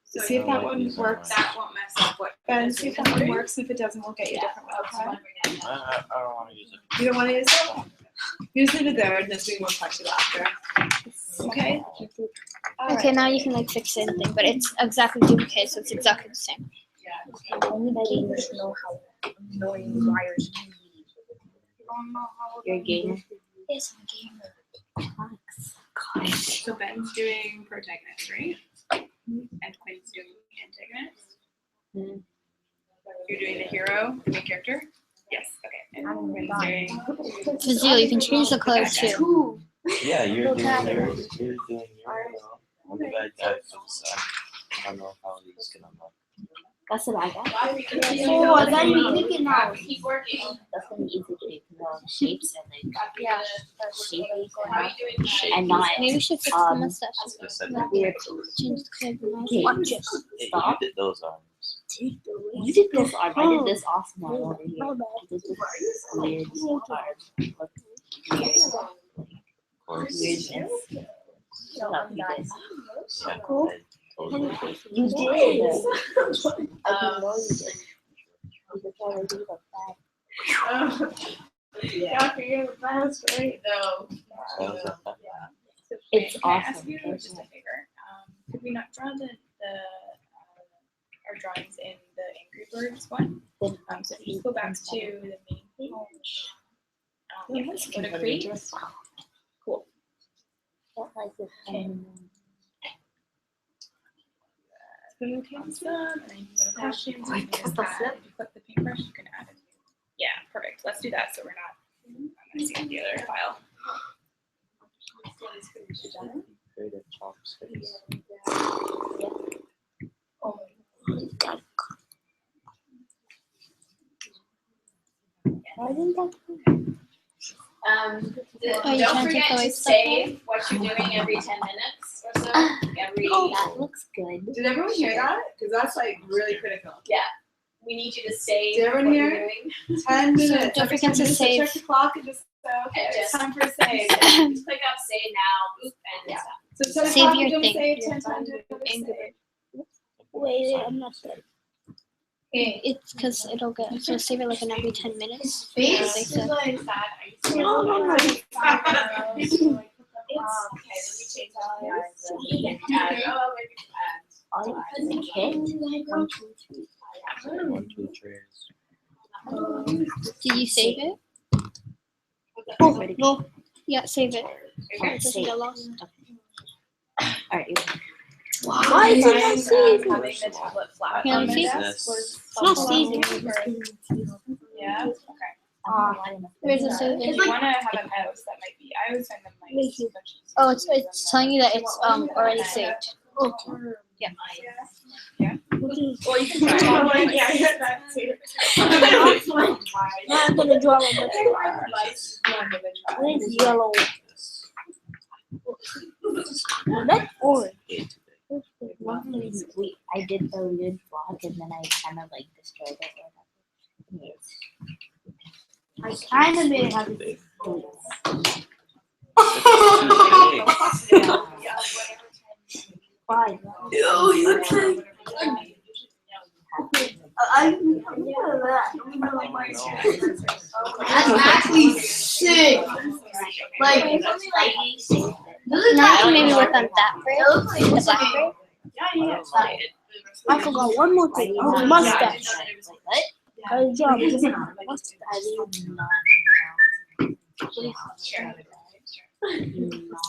See if that one works. That won't mess up what. Ben, see if that one works. If it doesn't, we'll get you a different one. Okay? I don't want to use it. You don't want to use it? You just leave it there and this we will touch it after. Okay? Okay, now you can like fix anything, but it's exactly duplicate, so it's exactly the same. Anybody know how annoying wires can be? You're a gamer. Yes, I'm a gamer. So Ben's doing protagonist, right? And Quinn's doing antagonist. You're doing the hero, the main character? Yes, okay. And Quinn's doing. Fazil, you can change the color too. Yeah, you're doing yours. You're doing yours. I'm the bad guy for the side. I don't know how these can unlock. That's what I got. Oh, I got you thinking now. Keep working. That's gonna be easy to do. shapes and like Yeah. shapy How are you doing that? and not Maybe we should fix the mustache. weird. Change the color of the mouth. Okay, Hey, you stop. did those arms. You did this arm. I did this awesome one over here. I did this weird arm. Look weird. Of course. Weirdness. Shut up, you guys. Yeah, Cool. I totally did. You did. I didn't know you did. You just wanna do the fact. Yeah, you're the best, right? No. So I was like, that. It's Can I ask awesome. you just a favor? Could we not draw our drawings in the Angry Birds one? So if you just go back to the main page. Yeah, go to create. Cool. So you can stop, and then you can go to questions, and you can just add, if you click the paintbrush, you can add it. Yeah, perfect. Let's do that so we're not messing up the other file. Creative chopsticks. Are you Don't trying to forget take away to stuff save what you're doing every 10 minutes or so. Every That looks good. Did everyone hear that? Because that's like really critical. we need you to save Did what everyone you're hear? doing. 10 minutes. don't Every forget 10 to minutes, save. Check the clock and just say, okay, And it's just- time for a save. Just click up save now, boop, and it's done. So 10 Save o'clock, your you're doing thing. save, 10 times you're doing Angry save. Wait, I'm not done. It's because it'll go. So save it like in every 10 minutes. Face That's what they said. like that. No, no, no. Okay, let me change that. Oh, it's a kit. 1, 2, 3. 1, 2, 3. Did you save it? Oh, No. Yeah, save it. Alright, It doesn't save. get lost. Alright, Why is it not saving? Having the tablet flat Yeah, on the see? desk was It's not helpful. saving. Yeah, okay. Where's the save? If you want to have a mouse, that might be. I always find them like. Thank you. much easier Oh, to it's use it's than telling you that it's already saved. Oh. Yeah. Well, you can try it. Yeah, I heard that too. Now I'm gonna draw one more. Where's yellow? Oh, that's orange. I did the weird block and then I kind of like destroyed it. Yes. I kind of made it happen. Big. Fine. Ew, you look like. That's actually sick. Like, Now you can maybe work on that braid. The black braid. I forgot one more thing. Oh, mustache. What? Good job. Mustache.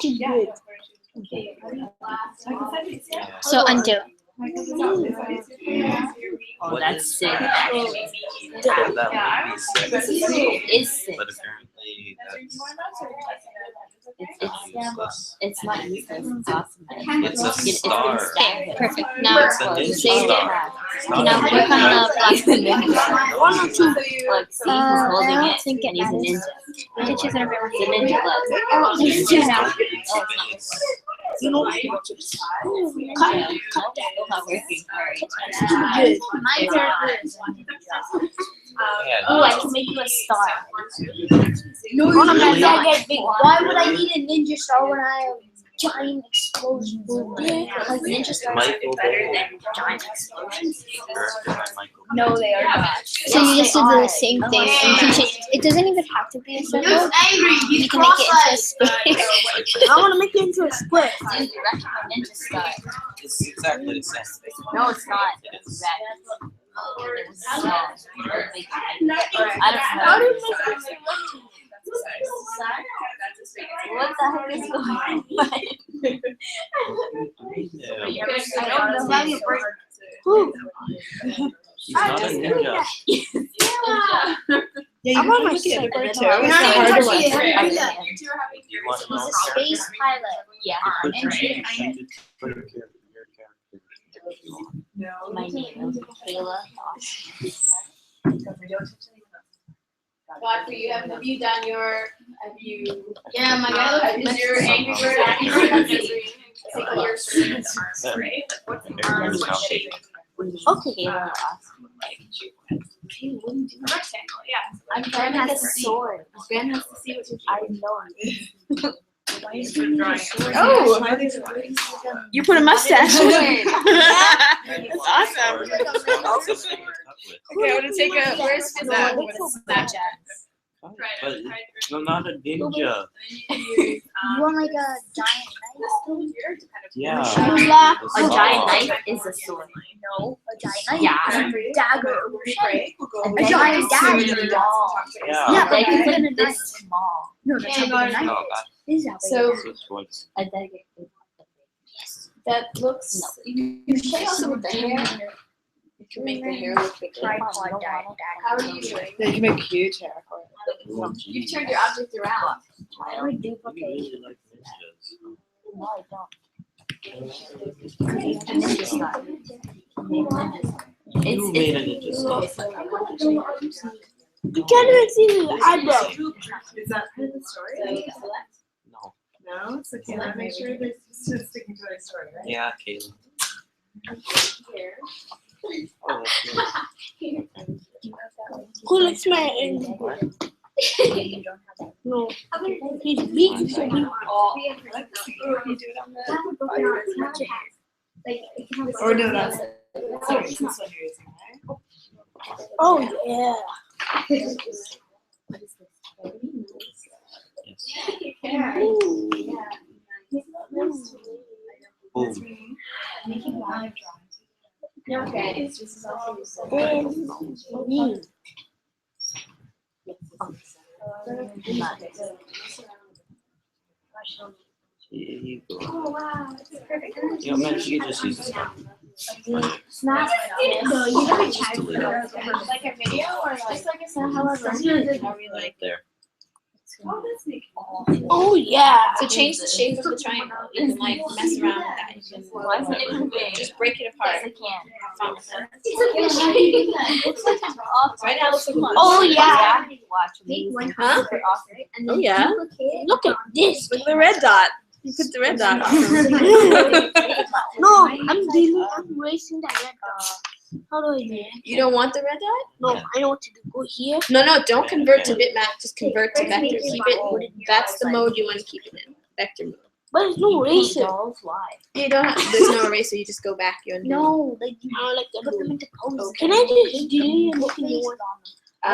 Too good. So undo. Oh, that's sick. That would be sick. Is sick. But apparently It's useless. it's not useless. It's awesome. It's a star. Okay, perfect. Now It's a ninja save it. star. Now work on the black. One or two. Look, see, he's I holding don't it, think it and he's a ninja. matters. You can choose whatever It's a you want. ninja glove. There's two now. You know, cut that. It's not working. Good. My turn. Yeah, Oh, I can make you a star. No, Really? my dad get big. Why would I need a ninja star when I have giant explosion? Because ninja stars Michael are better Bay. than giant explosions. No, they are not. So you just do the same thing, and you can change. It doesn't even have to be a circle. angry. You can make it into a square. I want to make it into a square. Dude, you wrecked my ninja star. It's exactly the same. No, it's not. It's red. It's I don't know. How do you make it? What the heck is going on? Yeah. I don't know how you break. He's not a ninja. Yeah, I'm on my second And then too. how It's a is harder it one. at the Yeah. end? You want to know? He's a space pilot. Yeah, Put your and name. You could put your character if you want. my name is Kayla. Godfrey, have you done your, Yeah, my guy looks is your Angry Bird Angry active? Bird misery. Take a look at the arms, right? Like what's the arms, what's shape? Okay. Rectangle, yeah. I'm Graham has to see. sword. Graham has to see what you're I doing. know. Why is he drawing it? Oh. You put a mustache. That's That's awesome. Okay, I'm gonna take a. Where's Is that with Snapchat? But no, not a ninja. You want like a giant Yeah. knife? A giant knife is a sword. No, a giant knife. Yeah. is a dagger. A A giant dagger. Yeah. Yeah, they can fit in this small. No, that's Yeah, not a knife. No, that- This is how big So this one's. a dagger is. that looks, you should also with the hair. You can make the hair look bigger. Tripod dagger. How are you doing? Yeah, you can make huge hair for it. Oh, You've geez. turned your object around. I would You duplicate. really like ninjas. No, I don't. You made a ninja stuff. You can't even see the eyebrow. Is that part of the story? No. No, it's okay. Let's make sure they're just sticking to their story, right? Yeah, Kayla. Here. Oh, that's nice. Who looks my No. He's weak. He's so weak. Or no, that's sorry, this one you're using, right? Oh yeah. Yes. Boom. Okay, this is also useful. Here you go. Oh, wow, this is perfect. You know, man, you can just use this one. Snap. No, you don't Just delete it. Like a video or like? Just like a snap, however. Right there. Oh, that's neat. Oh yeah. So change the shape of the triangle. You can like mess around with that. You can Why is it moving? just break it apart. I can't. Have fun with it. It's like an off. Right now it looks like a Oh yeah. Watch me. Huh? Oh yeah. Look at this. Look at the red dot. You put the red dot on. No, I'm racing that red dot. How do I do it? You don't want the red dot? No, I know what to do. Go here. No, don't convert to bitmap. Just convert to vector. Keep it. That's the mode you want to keep it in. Vector mode. But there's no eraser. Dolls, why? You don't have. There's no eraser. You just go back. You undo. No, like put them into pose. Can I just delete and look in the one? You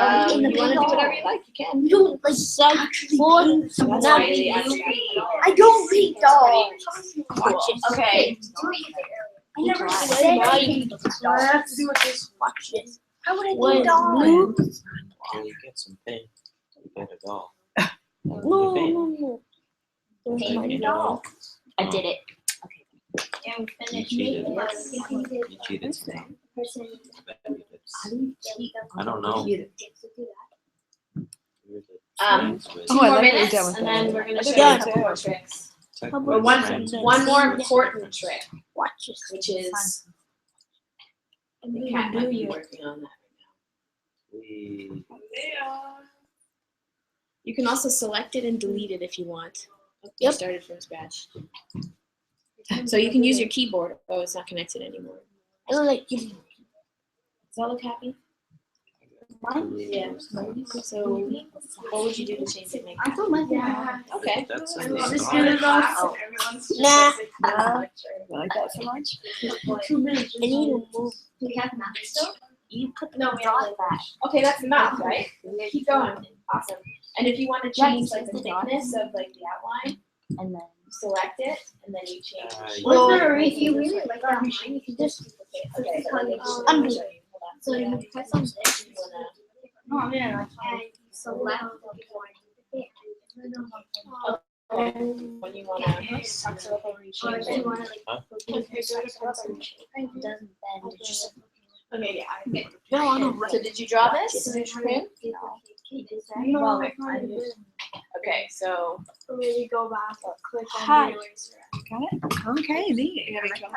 want to do whatever you like. You can. You don't like side four. That's why they ask you. I don't read dolls. Watch it. Okay. I never said Why you you I have to do with this. Watch this. How would I What do is dolls? Well, you get some paint. You get it all. No, no, no. There's my doll. I did it. You cheated. You cheated today. I don't know. Two more minutes, and then we're gonna show you a couple more tricks. Or one more important trick, Watch this. which is the cat might be working on that right now. You can also select it and delete it if you want. You Yep. started from scratch. So you can use your keyboard. Oh, it's not connected anymore. I don't like you. Does that look happy? Yeah. So what would you do to change it? I don't like that. Okay. That's And a it's just start. gonna go, and everyone's just Nah. like, You like that so much? 2 minutes. I need to move. Do we have math still? You put No, the we dot have back. Okay, that's the mouth, right? Keep going. Awesome. And if you want to change like the thickness of like the outline, And then. you select it and then you change. Well, If you really like that line, you can just. Okay, so let me just Undo. show you. Hold on. So you press on this. You wanna- No, yeah. And you select. When you wanna tuck it up or you Or change if you it. wanna like. Huh? It doesn't bend. It's just. Okay, yeah. No, I don't So did you draw this? Corinne? No. Okay, so really go back or click on Hi. the eraser. Got it? Okay, neat. You having trouble?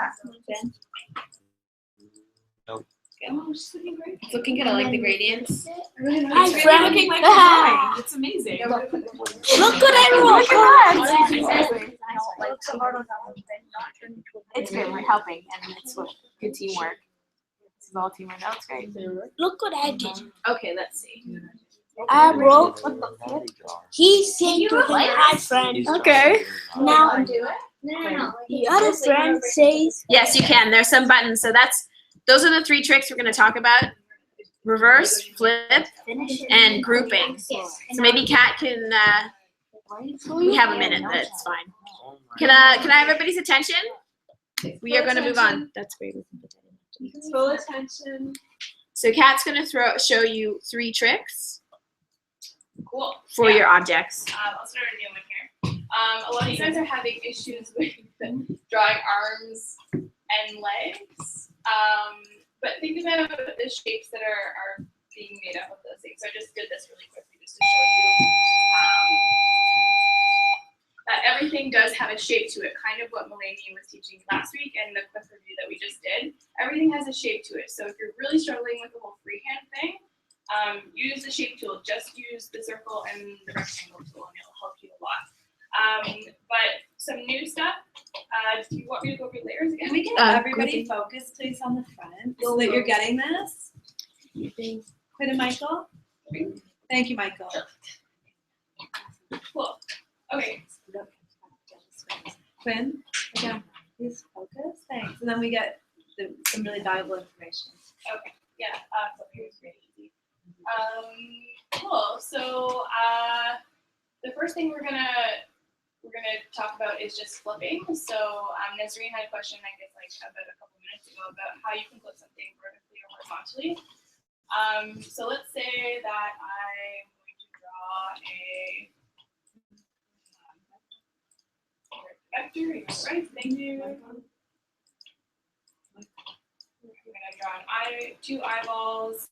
Oh, she's looking great. It's looking good. I like the gradients. It's really looking like you're drawing. It's amazing. Look what I wrote. It's good. We're helping, and it's good teamwork. This is all teamwork. That looks great. Look what I did. Okay, let's see. I wrote. He said to him, "Hi, friend." Okay. Now No. the other friend says, Yes, you can. There's some buttons. So those are the 3 tricks we're going to talk about: reverse, flip, and grouping. So maybe Kat can. We have a minute. That's fine. Can I have everybody's attention? We are going to move on. That's great. Full attention. So Kat's going to show you 3 tricks Cool. for your objects. I'll start a new one here. A lot of you guys are having issues with drawing arms and legs. But think about the shapes that are being made up of those things. So I just did this really quickly just to show you that everything does have a shape to it, kind of what Melanie was teaching last week and the quick review that we just did. Everything has a shape to it. So if you're really struggling with the whole freehand thing, use the shape tool. Just use the circle and the rectangle tool, and it'll help you a lot. But some new stuff. Do you want me to go over layers again? Can we get everybody focused, please, on the front so that you're getting this? Quinn and Michael? Thank you, Michael. Cool. Okay. Quinn, again, please focus. Thanks. And then we get some really valuable information. Okay. Yeah. So here's really easy. Cool. So the first thing we're gonna talk about is just flipping. So Nazreen had a question, I guess, like about a couple minutes ago about how you can flip something vertically or horizontally. So let's say that I'm going to draw a vector. Right? Thank you. I'm gonna draw 2 eyeballs.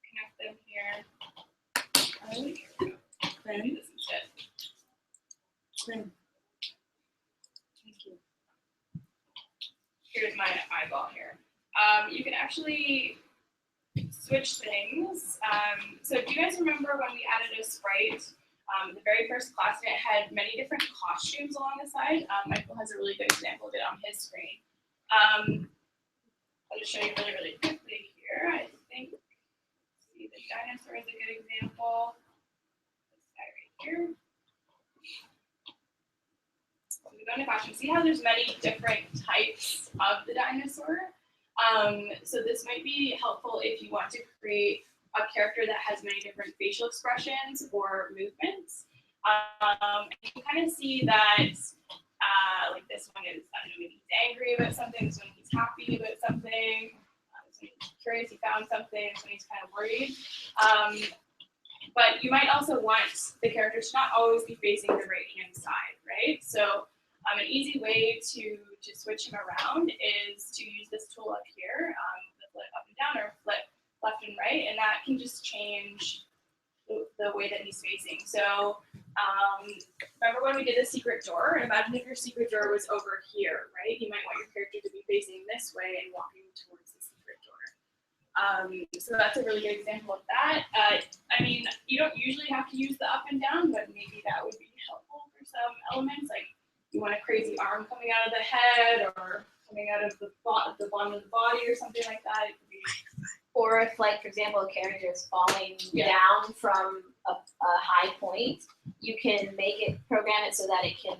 Connect them here. Maybe this instead. Thank you. Here's my eyeball here. You can actually switch things. So do you guys remember when we added a sprite? The very first class, it had many different costumes along the side. Michael has a really good example of it on his screen. I'll just show you really, really quickly here. I think, see, the dinosaur is a good example. This guy right here. So we go into costume. See how there's many different types of the dinosaur? So this might be helpful if you want to create a character that has many different facial expressions or movements. You can kind of see that, like this one is, I don't know, maybe he's angry about something, this one he's happy about something, this one he's curious, he found something, this one he's kind of worried. But you might also want the character to not always be facing the right-hand side, right? So an easy way to switch him around is to use this tool up here, the flip up and down or flip left and right, and that can just change the way that he's facing. So remember when we did the secret door? Imagine if your secret door was over here, right? You might want your character to be facing this way and walking towards the secret door. So that's a really good example of that. I mean, you don't usually have to use the up and down, but maybe that would be helpful for some elements, like you want a crazy arm coming out of the head or coming out of the bottom of the body or something like that. It could be. Or if, like, for example, a character is falling down from a high point, you can program it so that it can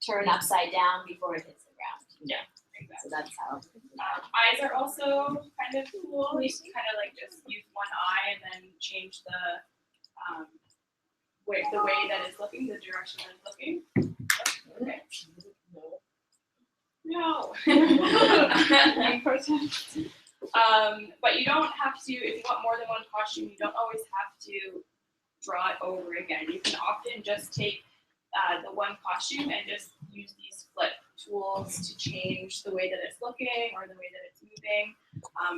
turn upside down before it hits the ground. Yeah, exactly. So that's how. Eyes are also kind of cool. You can kind of like just use one eye and then change the way that it's looking, the direction that it's looking. Okay. No. But you don't have to, if you want more than one costume, you don't always have to draw it over again. You can often just take the one costume and just use these flip tools to change the way that it's looking or the way that it's moving,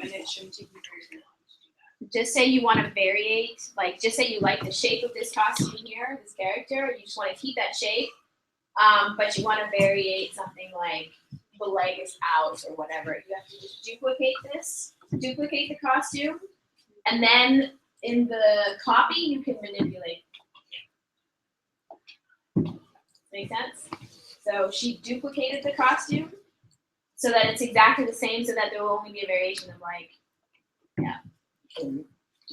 and it shouldn't take you very long to do that. Just say you want to variate, like just say you like the shape of this costume here, this character, you just want to keep that shape, but you want to variate something like the leg is out or whatever. You have to just duplicate the costume, and then in the copy you can manipulate. Make sense? So she duplicated the costume so that it's exactly the same, so that there will only be a variation of like, yeah, do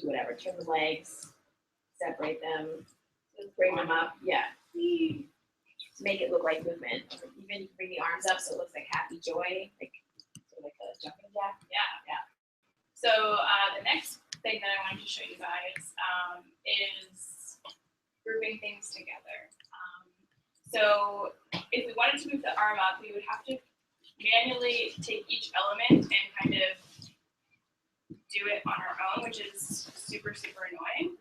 whatever, turn the legs, separate them, bring them up, yeah. Make it look like movement. Even bring the arms up so it looks like happy joy, like a jumping jack. Yeah. So the next thing that I wanted to show you guys is grouping things together. So if we wanted to move the arm up, we would have to manually take each element and kind of do it on our own, which is super, super annoying.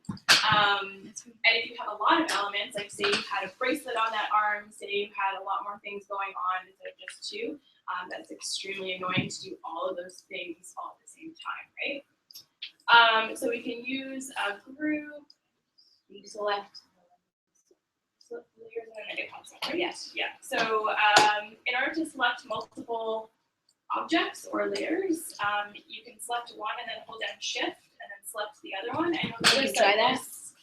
And if you have a lot of elements, like say you had a bracelet on that arm, say you had a lot more things going on instead of just two, that's extremely annoying to do all of those things all at the same time, right? So we can use a group. You select. Yes. Yeah. So in order to select multiple objects or layers, you can select one and then hold down Shift and then select the other one. And you'll notice try that. this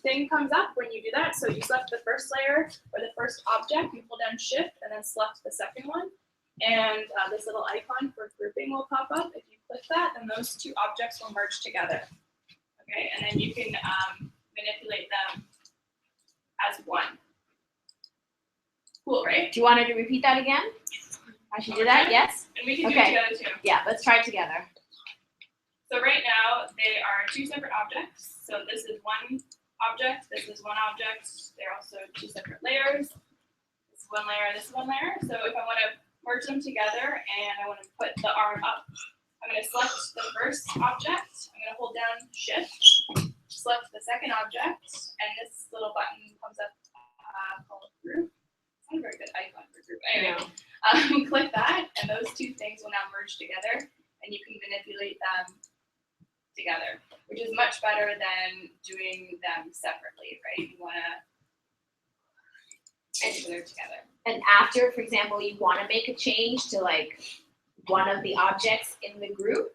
thing comes up when you do that. So you select the first layer or the first object, you hold down Shift and then select the second one. And this little icon for grouping will pop up. If you click that, then those two objects will merge together. Okay, and then you can manipulate them as one. Cool, right? Do you want her to repeat that again? I should do that, yes? And we can do Okay. it together too. Yeah, let's try it together. So right now, they are two separate objects. So this is one object, this is one object. They're also two separate layers. This is one layer, this is one layer. So if I want to merge them together and I want to put the arm up, I'm going to select the first object. I'm going to hold down Shift, select the second object, and this little button comes up called Group. It's not a very good icon for Group. Anyway, click that, and those two things will now merge together, and you can manipulate them together, which is much better than doing them separately, right? You want to enter them together. And after, for example, you want to make a change to like one of the objects in the group,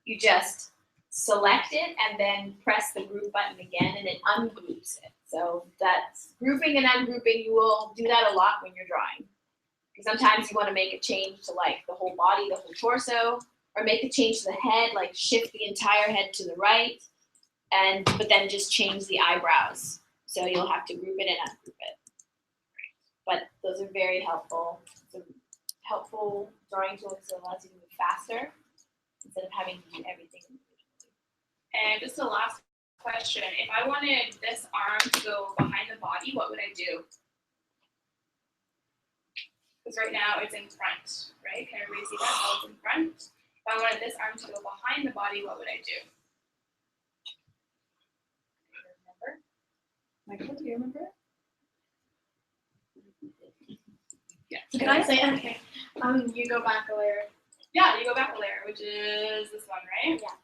you just select it and then press the group button again and it ungroups it. So that's grouping and ungrouping. You will do that a lot when you're drawing. Because sometimes you want to make a change to like the whole body, the whole torso, or make a change to the head, like shift the entire head to the right, but then just change the eyebrows. So you'll have to group it and ungroup it. But those are very helpful. It's a helpful drawing tool because it allows you to move faster instead of having to do everything individually. And just a last question. If I wanted this arm to go behind the body, what would I do? Because right now it's in front, right? Can everybody see that? How it's in front? If I wanted this arm to go behind the body, what would I do? Remember? Michael, do you remember? Yeah. So can I say it? Okay. You go back a layer. Yeah, you go back a layer, which is this one, right? Yeah.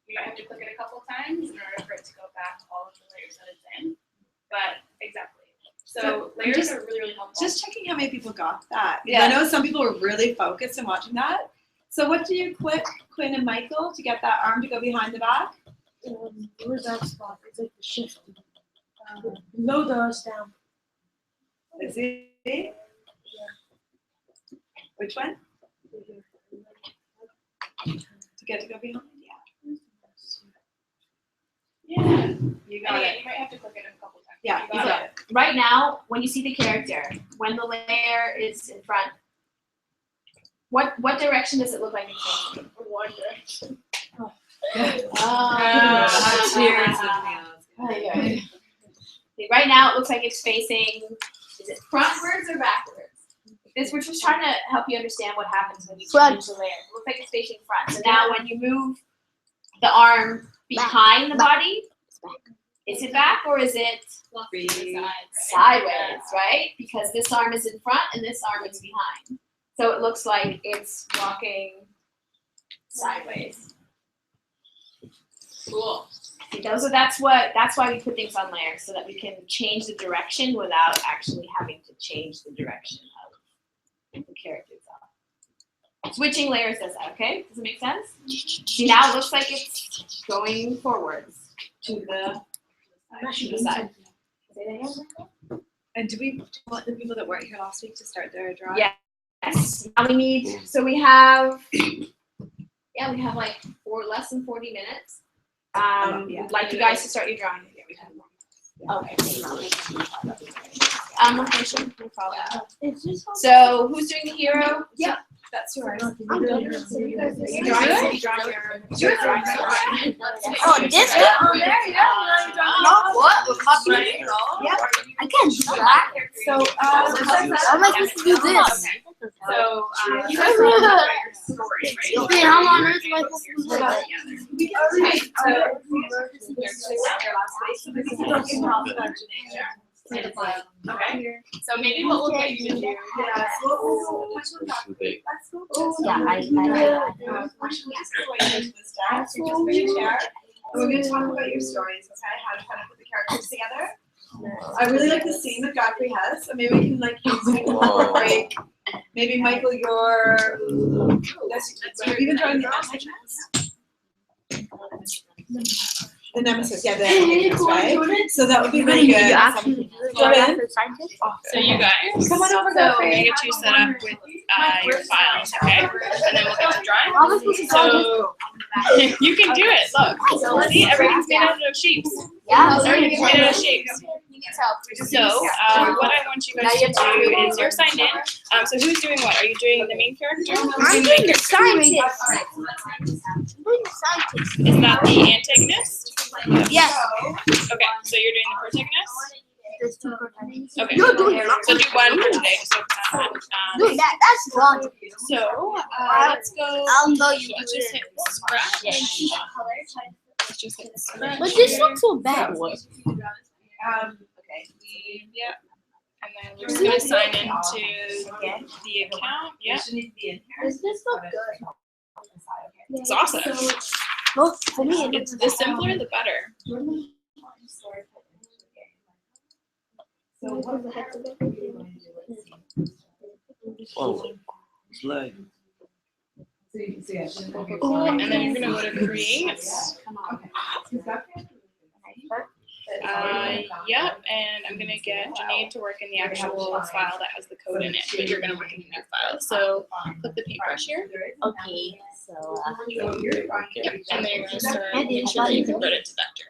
You might have to click it a couple times in order for it to go back all of the layers that it's in. But exactly. So layers are really, really helpful. Just checking how many people got that. Yeah. I know some people were really focused in watching that. So what do you click, Quinn and Michael, to get that arm to go behind the back? Where's that spot? It's like the shift. Below the stamp. Is it? Yeah. Which one? To get to go behind? Yeah. You got it. You might have to click it a couple times. Yeah, You got it. Right now, when you see the character, when the layer is in front, what direction does it look like it's facing? One direction. Right now, it looks like it's facing, is it frontwards or backwards? We're just trying to help you understand what happens when you change the layer. It looks like it's facing front. So now when you move the arm behind the body, is it back or is it sideways, right? Because this arm is in front and this arm is behind. So it looks like it's walking sideways. Cool. See, that's why we put things on layers, so that we can change the direction without actually having to change the direction of the character itself. Switching layers does that, okay? Does it make sense? See, now it looks like it's going forwards to the side. Say that again? And do we want the people that weren't here last week to start their drawing? Yes. Now we need, so we have, like less than 40 minutes. We'd like you guys to start your drawing. Okay. Location, we'll call it. So who's doing the hero? Yep. That's yours. I'm doing it. You drawing your drawing. Oh, this one? Oh, there you go. No, what? We're copying it. Yeah. I can't do that. So, how am I supposed to do this? So, you guys will have your story, right? Okay, how on earth am I supposed to do that? Okay, so maybe what we'll get you to do is We're going to talk about your stories, okay? How to kind of put the characters together. I really like the scene that Godfrey has, so maybe we can like use it to incorporate. Maybe Michael, you're even drawing the the nemesis, yeah, the nemesis, right? So that would be really good. Go in. So you guys, Come on over, so I'm gonna Godfrey. get you set up with your files, okay? And then we'll get to drawing. How am I supposed to draw this? So you can do it. Look, see, everything's made out of shapes. Yeah. Everything's made out of shapes. So what I want you guys to do is you're signed in. So who's doing what? Are you doing the main character? I'm doing the scientist. Is that the antagonist? Yes. Okay, so you're doing the protagonist? There's two protagonists. Okay. You're doing it. So do one for today, just so Dude, that's wrong. so let's go. I'll know you. Let's just hit scratch. Let's just hit scratch. But this looks so bad. Okay. Yeah. And then we're just gonna sign into the account. Yeah. Does this look good? It's awesome. Well, for me, It's the simpler the better. Whoa. Slay. And then you're gonna go to create. Yep, and I'm gonna get Janae to work in the actual file that has the code in it, but you're gonna work in the new file. So click the paintbrush here. Okay, so. Yep, and then you're gonna start make sure that you convert it to vector.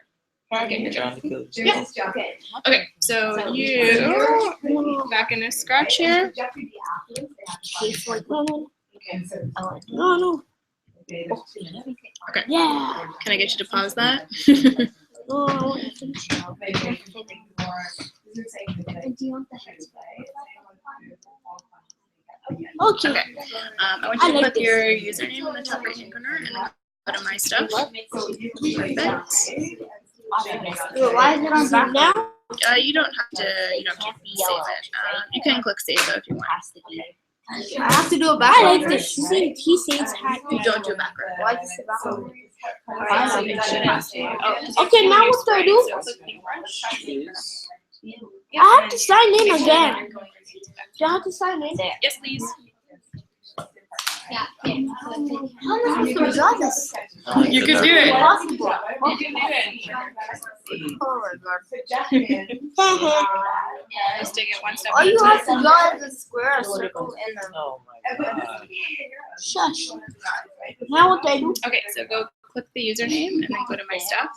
Okay, Trying to kill each other. yeah. Okay, so you back in this scratch here. No. Okay. Yeah. Can I get you to pause that? No. Okay. Okay. I want you to put your username in the top right hand corner and then go to my stuff. Perfect. Why is it on Zoom now? You don't have to save it. You can click save though if you want. I have to do it back. I like the scene. He says You don't do it backward. Why does it back? It shouldn't. Okay, now what do I do? So click paintbrush. I have to sign in again. Do I have to sign in? Yes, please. How am I supposed to draw this? You can do it. Impossible. You can do it. Oh my god. Just take it one step All at a you have time. to draw is a square, a circle, and a Oh my god. shush. Now what do I do? Okay, so go click the username and then go to my stuff.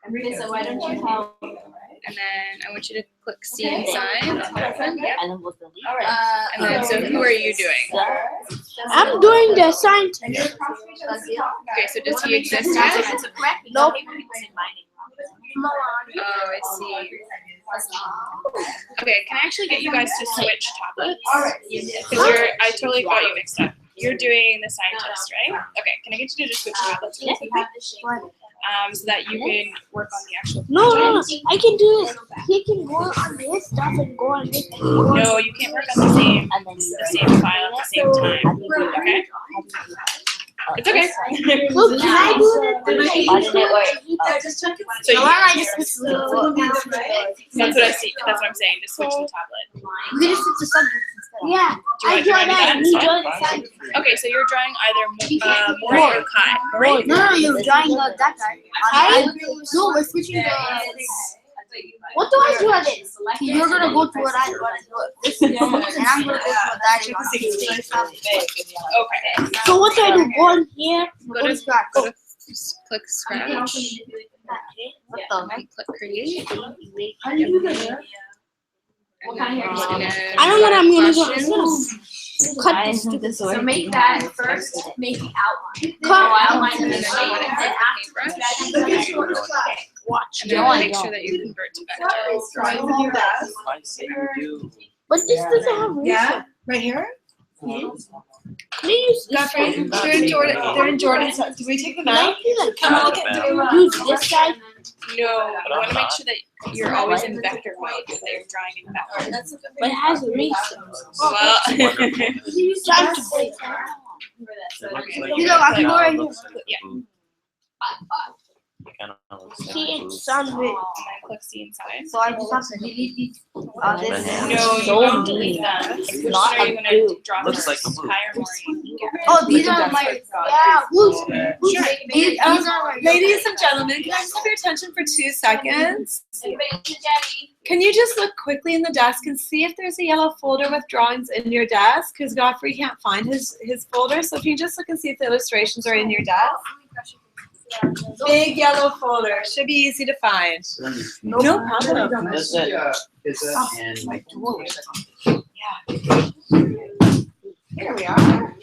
Okay, so why don't you have, And then I want you to click see inside. Yep. And then what's the lead? And then so who are you doing? I'm doing the scientist. Okay, so does he exist yet? Nope. Oh, I see. Okay, can I actually get you guys to switch tablets? Because I totally got you mixed up. You're doing the scientist, right? Okay, can I get you to just switch tablets really quickly? So that you can work on the actual No, project? I can do it. He can go on his stuff and go on his. No, you can't work on the same file at the same time. Okay? It's okay. Look, can I do it? So you, Why don't I just switch the that's what I see. That's what I'm saying. Just switch the tablet. You can just switch the subjects instead. Yeah, Do you I want draw to that. do You that? draw the side. Okay, so you're drawing either Mori or Kai, right? No, you're drawing that guy. No, we're switching the. What do I do at this? You're gonna go to what I this and I'm gonna go to what that is. Okay. So what do I do? Go in here. Go to scratch. click scratch. What the? Click create. How do you do that? What kind of hair do you want? I don't know what I'm gonna do. Cut this stupid So make that first, make the outline. Cut. Outline and then shape, and then after that, Watch. And then make sure that you convert to vector. I say you do. But this doesn't have reason. Yeah, right here. Please. Godfrey, they're in Jordan. They're in Jordan's house. Did we take them out? Come on, look at use this side. No, you want to make sure that you're always in vector mode, that you're drawing in vector. But it has a reason. Well, Time to break. You know, I can go right here. See, it's sunlit. click see inside. So I just have to delete these. This No, No, you don't delete them. It's Which not are a you gonna draw Looks first? like a blue. Kai or Mori? Oh, these are my. Yeah, who's these are my. Ladies and gentlemen, can I just have your attention for 2 seconds? Can you just look quickly in the desk and see if there's a yellow folder with drawings in your desk? Because Godfrey can't find his folder. So if you just look and see if the illustrations are in your desk. Big yellow folder. Should be easy to find. No problem. That's it. And Here we are.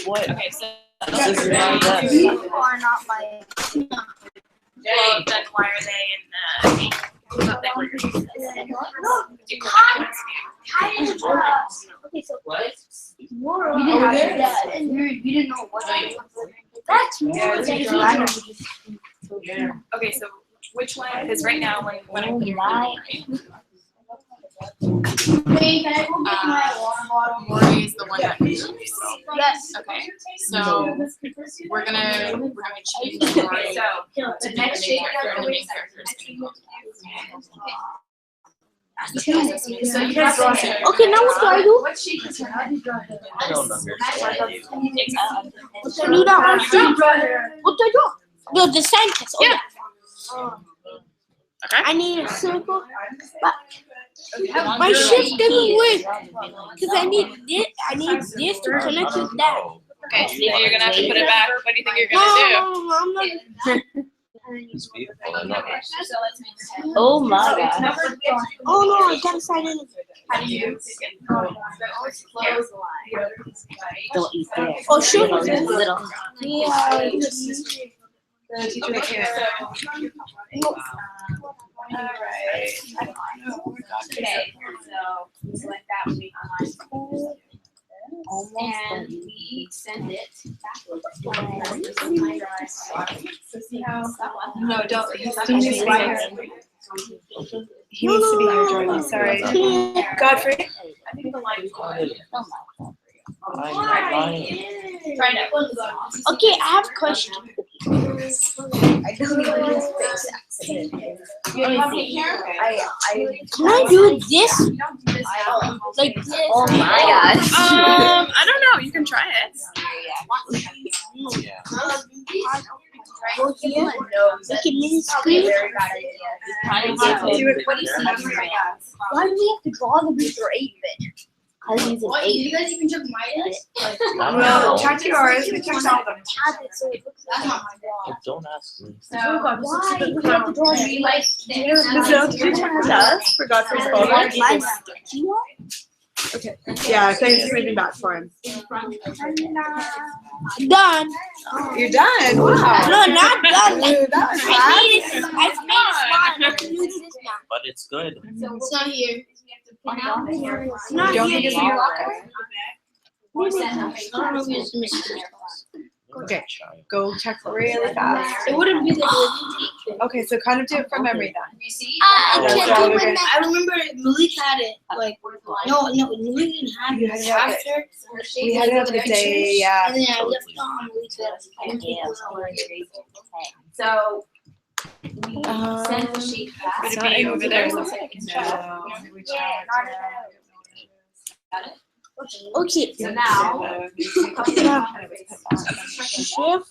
what? Okay, so This is my desk. These are not my. well, then why are they in Okay, so it's more. We didn't have that, and we didn't know what. That's more. Okay, so which one? Because right now, when I put your Hey, can I go get my water bottle? Mori is the one that moves. Yes. Okay, so we're gonna change Mori. So the next shape the main characters. So you guys draw it. Okay, now what do I do? What shape is her? I don't understand you. What do I do now? What do I do? No, the scientist. Oh, yeah. Okay. I need a circle. But my shift doesn't work because I need this to connect with that. Okay, so you're gonna have to put it back. What do you think you're No, gonna do? no, I'm not. It's beautiful. I love it. So let's make this. Oh my god. Oh no, I gotta sign in. How do you close the line? Don't eat that. Oh, sure. Little. Yeah. The teacher that came Alright. Okay, so select that we online. And we send it back. This is my drawing. So see how that one? No, don't. He needs to be here. He needs to be here, Jordan. Sorry. Godfrey? I think the line is going. Try it out. Okay, I have a question. I don't even his face. You have me here? Can I do this? Like this? Oh my gosh. I don't know. You can try it. Yeah. Go here. Make a mini screen. Do it. What do you see right now? Why do we have to draw them with your 8-bit? Because he's an What, 8. you guys even check my list? Well, check yours. We checked all of them. So it looks like Don't ask me. So, why do we have to draw we like Michelle, did you check the desk for Godfrey's folder? my sketchy one? Okay. Yeah, thanks for reading back for him. Done. You're done. Wow. No, not done. Ooh, that was fast. I've made a smile. I can use this now. But it's good. It's not here. It's You not don't here. think it's in your locker? Okay. Go check really fast. It wouldn't be the Okay, so kind of do it from memory then. You see? I That's can't all do we're it. gonna- I remember Malik had it. Like, no, Malik didn't have You it had to have it. after. We had it up the day, yeah. And then I left on Malik's head. So, we send the sheet back. Would it be over there? So I can No. Got it? Okay. So now,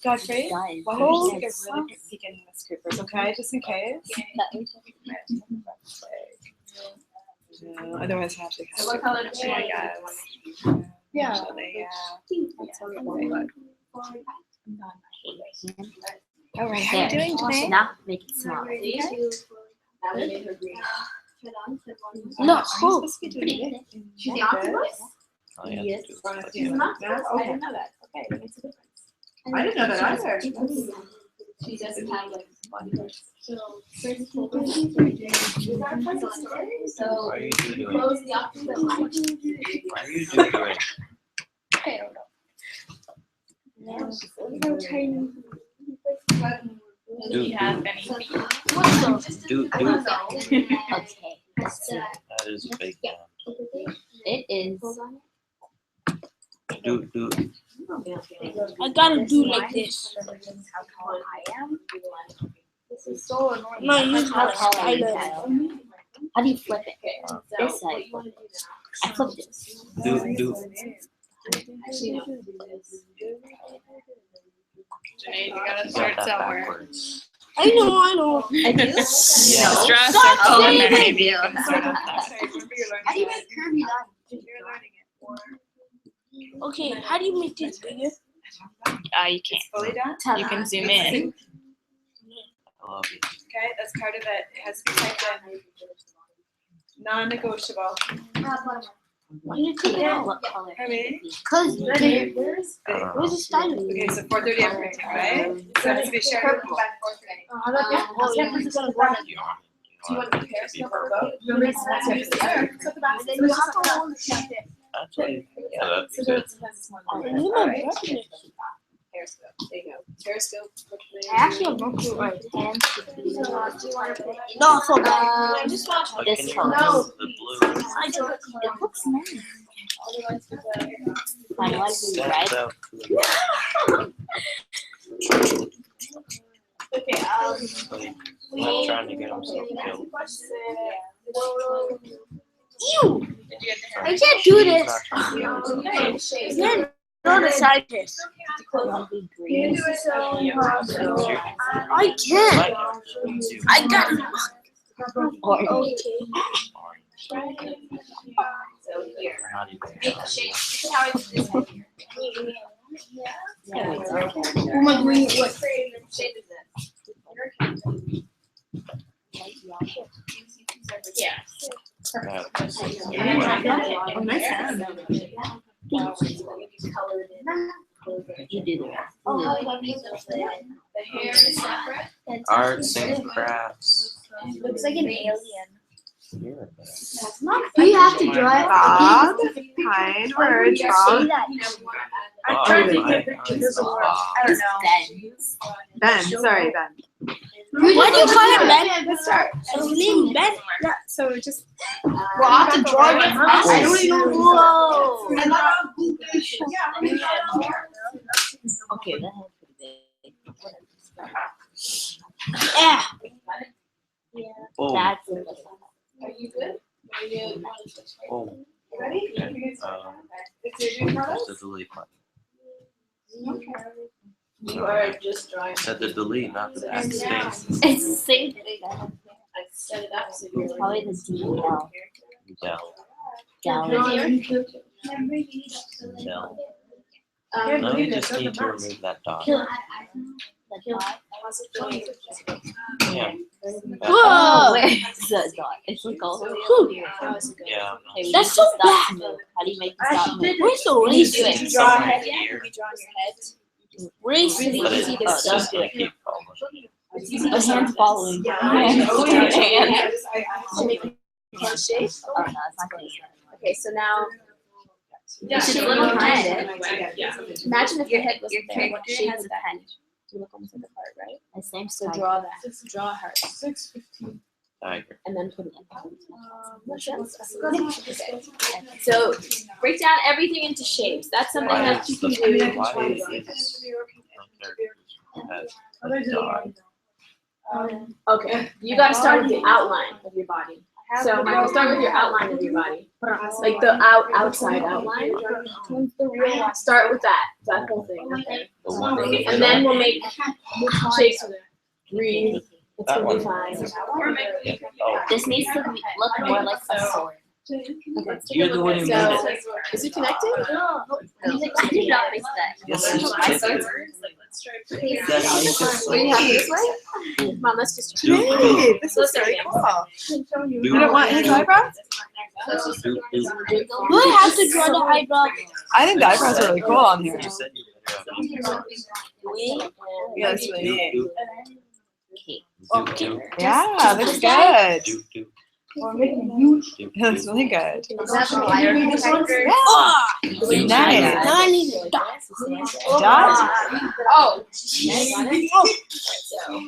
Godfrey, why don't you take a really quick peek in Miss Cooper's, okay? Just in case. Otherwise, I have to. so what color do you want? Yeah. All right, how are you doing today? Now make it small. Now we made her green. No, Are you supposed to be doing it? She's the octopus? All you have Yes. to do is She's put an it octopus? I didn't know that. Okay, that makes a difference. I didn't know that either. She doesn't have like body parts. So, Why are you doing? close the octopus. Why are you doing? I don't know. Do you have any feet? Do. Okay. That is fake down. It is. Do. I gotta do like this. This is so annoying. No, you How have tall are you, spider. Kyle? How do you flip it? This side. I flipped this. Do. Actually, no. Janae, you gotta You start got that somewhere. backwards. I know. I do? Yeah. Draw a circle and then maybe it'll How do you make curvy line? You're learning it. Okay, how do you make this bigger? You can't. Fully done? You can zoom in. I love you. Okay, that's part of it. It has to be typed in. Non-negotiable. Why do you take it out? What color? How many? Cause Where's where's the spider? Okay, so 4:30 I'm printing, right? So it has to be shared. Purple. Do you want to compare Be some purple. photo? Then you have to hold it. Actually, yeah, that'd be good. Periscope. There you go. Periscope. I actually have no clue where it can No, so bad. This Can color. you remove the blue? It looks nice. My life is red. Stands out. Okay, I'm not trying to get himself killed. Ew! I can't do He's this. not trying to get himself killed. Then go to scientist. Green. I can't. Like, I got it. Orange. So here. not even. Make the shape. This is how it's this head here. Who am I doing what? Shape is this. Yeah. You do the The hair is separate. Arts and crafts. Looks like an alien. Here. Do you have to draw it? Bob, kind words, Bob. I'm trying to get pictures of words. I don't know. Ben, sorry, Ben. Why do you call him Ben? Let's start. His name Ben? Yeah, so just. Well, I have to draw it. I don't even know. Okay, that has pretty big. Yeah. Oh, That's Are you good? Are you want to switch? oh. Ready? It's your new Press product? the delete button. You are just drawing. Said the delete, not the backspace. It's the same thing. I set it up so you're. It's probably the DL. Down. Down. Down. Um, No, you just need to remove that dot. Yeah. Whoa! Where's the dot? It's like all over here. Yeah. Okay, we That's need so this dot to move. How do you make this dot move? Where's the You race? do it. Somewhere here. Race. But it's just gonna keep following. The hand's following. Yeah. Hand. Oh, yeah. Handshake. Oh, no, it's not gonna Okay, so now. Yeah, Should so little little head. Yeah. Imagine if your head was Your there. What character shape has would a that pen. be? You look almost like a heart, right? The same So size. draw that. Draw a heart. Tiger. And then put it in. Makes sense? Okay. So break down everything into shapes. That's something Why that you is can the do. why is the dot? Okay, you gotta start with the outline of your body. So Michael, start with your outline of your body. Like the outside outline. Start with that whole thing. Okay. The one in the And middle. then we'll make shapes with it. Breathe. It's That gonna be one. fine. Oh, This needs to look more like a sword. you're the one who made So, it. is it connected? I did not fix that. Yes, you did. What do you have this way? Come on, let's just. Hey, this is very cool. You don't want his eyebrows? Do Do I have to draw the eyebrow? I think the eyebrows are really cool on here. You said you Yes, please. do. Yeah, looks good. Do. It looks really good. Is that the wire connector? Nice. Now I need a dot. Dot? Oh.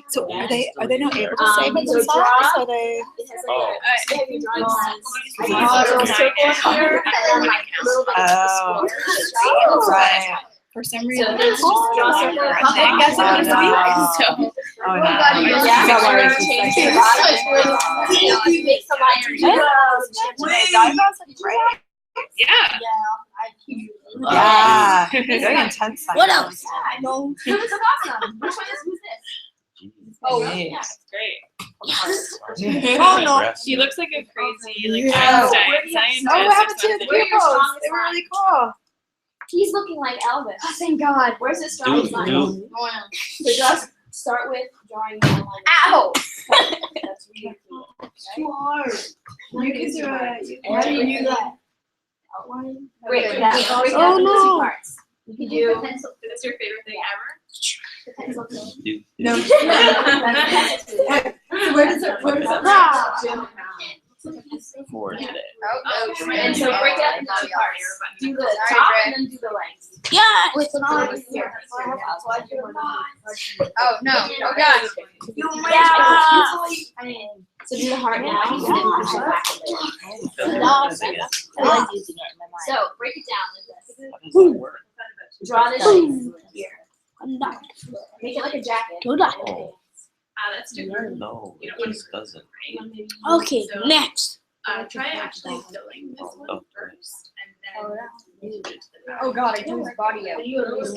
So are they not able to save it So themselves? draw. Or they? It has Oh. like a drawing lines. Oh. A little circle here, and then like a little bit of Oh. square. Right. For some So reason. then just draw a circle. I guess it was Oh no. Yeah, Don't worry. so change your bottom. You make some lines. Wait, the eyebrows look great. Yeah. Yeah. Very intense. What else? This is awesome. Which one is who's this? Oh, Neat. yeah, it's great. Oh no. She looks like a crazy, like, Yeah. scientist. Oh, what happened to the Where are your pupils? strongest They were lines? really cool. He's looking like Elvis. Oh, thank God. Where's his strongest line? Do. So just start with drawing the outline. Ow! That's really cool. Too hard. You can do it. How do you do that? Outline. Break it down. Break it Oh, down into no. two parts. You can do. That's your favorite thing ever? Do. No. Where does it? For today. And so break it up into two parts. Do the top and then do the legs. Yeah. With the arms here. Oh no. Oh God. So do the heart now and then push it back a bit. I like using it in my mind. So break it down like this. How does that work? Draw this shape here. I'm not. Make it like a jacket. Do that. Oh, That's different. no, it just doesn't. Okay, next. Try actually filling this one first, and then move it to the back. Oh God, I drew his body out.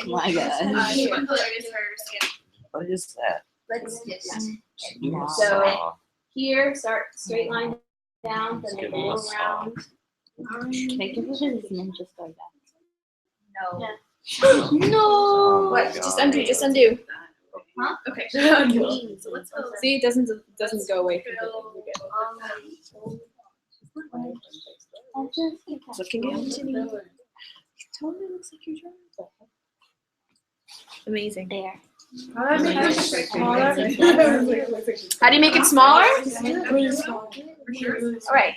My God. What color is her skin? What is that? Let's just. Do a So- saw. Here, start straight line down, then Give go him a saw. around. Can I give it a ninja like that? No. No. Oh my What? Just God. undo, just undo. Huh? Okay. So let's go. See, it doesn't go away. Looking into me. Totally looks like you're drawing. Amazing. There. How do you make it smaller? All right.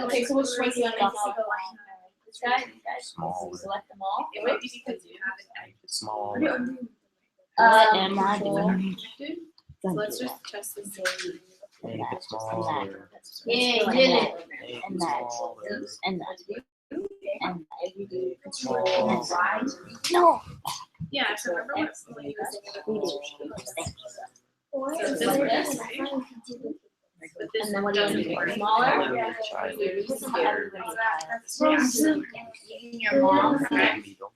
Okay, so which one's the other? This guy, Small. select them all. It might be because you have it. It's small. What am I doing? So let's just test this. Make it smaller. Yeah, you did it. Make it And that. smaller. And that. And Make it smaller. no. Yeah, so remember what you We do. So this is this, right? But this And then what do you doesn't do? work. Smaller? Little child is scared. Your mom. Baby, don't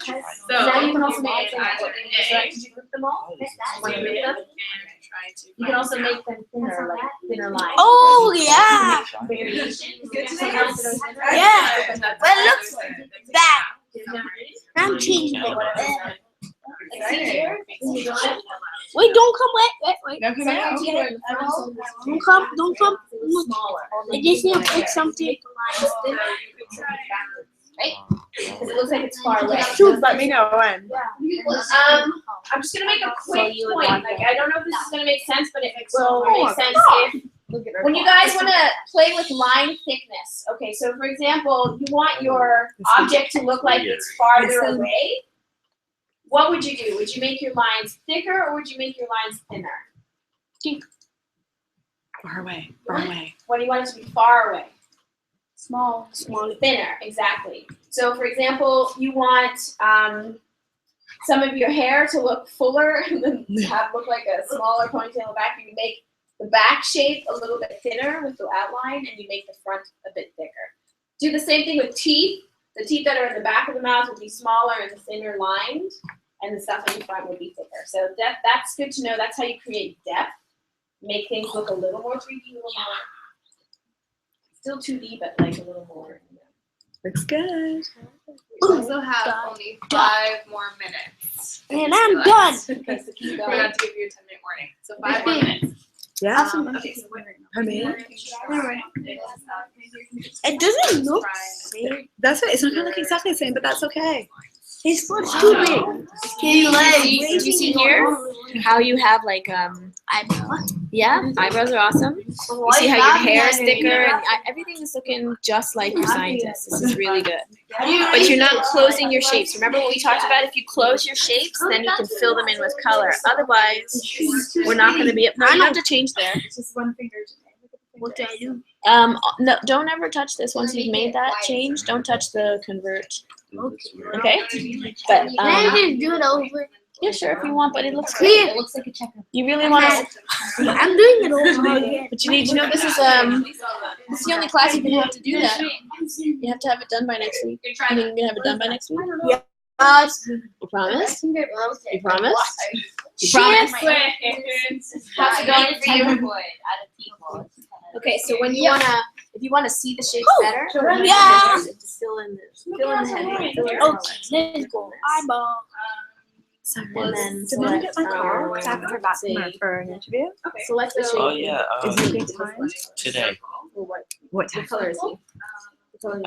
So Now you can also you make made them. either So A, did you group them all? when you made them, and try to. You can also make them thinner, like thinner lines. Oh yeah. Variations. Yeah. Well, it looks bad. I'm changing it. Wait, don't come. Wait. Don't come out. Don't come. I just need to put something. Right? Because it looks like it's far away. Shoot, let me know when. I'm just gonna make a quick point. Like, I don't know if this is gonna make sense, but it will make sense if when you guys want to play with line thickness. Okay, so for example, you want your object to look like it's farther away. What would you do? Would you make your lines thicker or would you make your lines thinner? Far away. Far away. What do you want it to be far away? Small. Thinner, exactly. So for example, you want some of your hair to look fuller and then look like a smaller ponytail in the back. You make the back shape a little bit thinner with the outline, and you make the front a bit thicker. Do the same thing with teeth. The teeth that are in the back of the mouth will be smaller and thinner lined, and the stuff in the front will be thicker. So that's good to know. That's how you create depth. Make things look a little more 3D, a little more, still 2D, but like a little more. Looks good. We also have only 5 more minutes. And I'm done. Because we have to give you a 10-minute warning. So 5 more minutes. Yeah. Okay, so what? I mean, It doesn't look that's what, it's not gonna look exactly the same, but that's okay. his foot's too big. You see here how you have like yeah, eyebrows are awesome. You see how your hair is thicker and everything is looking just like your scientist. This is really good. But you're not closing your shapes. Remember what we talked about? If you close your shapes, then you can fill them in with color. Otherwise, we're not going to be. No, you don't have to change there. Just one finger. What do I do? No, don't ever touch this once you've made that change. Don't touch the convert. Okay. But Can I just do it over? yeah, sure if you want, but it looks Clear. great. It looks like a checkup. You really want to. I'm doing it over again. But you need to know this is the only class you're gonna have to do that. You have to have it done by next week. You think you're gonna have it done by next week? Yeah. You promise? You promise? You promise? How's it going for you? Okay, so when you if you wanna see the shapes better, Yeah. just fill in the head. Okay, let's go. Eyeball. And then Do you want to get my select, car? Because I have to go back somewhere for an interview. select the shape. Oh yeah. Is it a good time? Today. What time? What color is he? What color do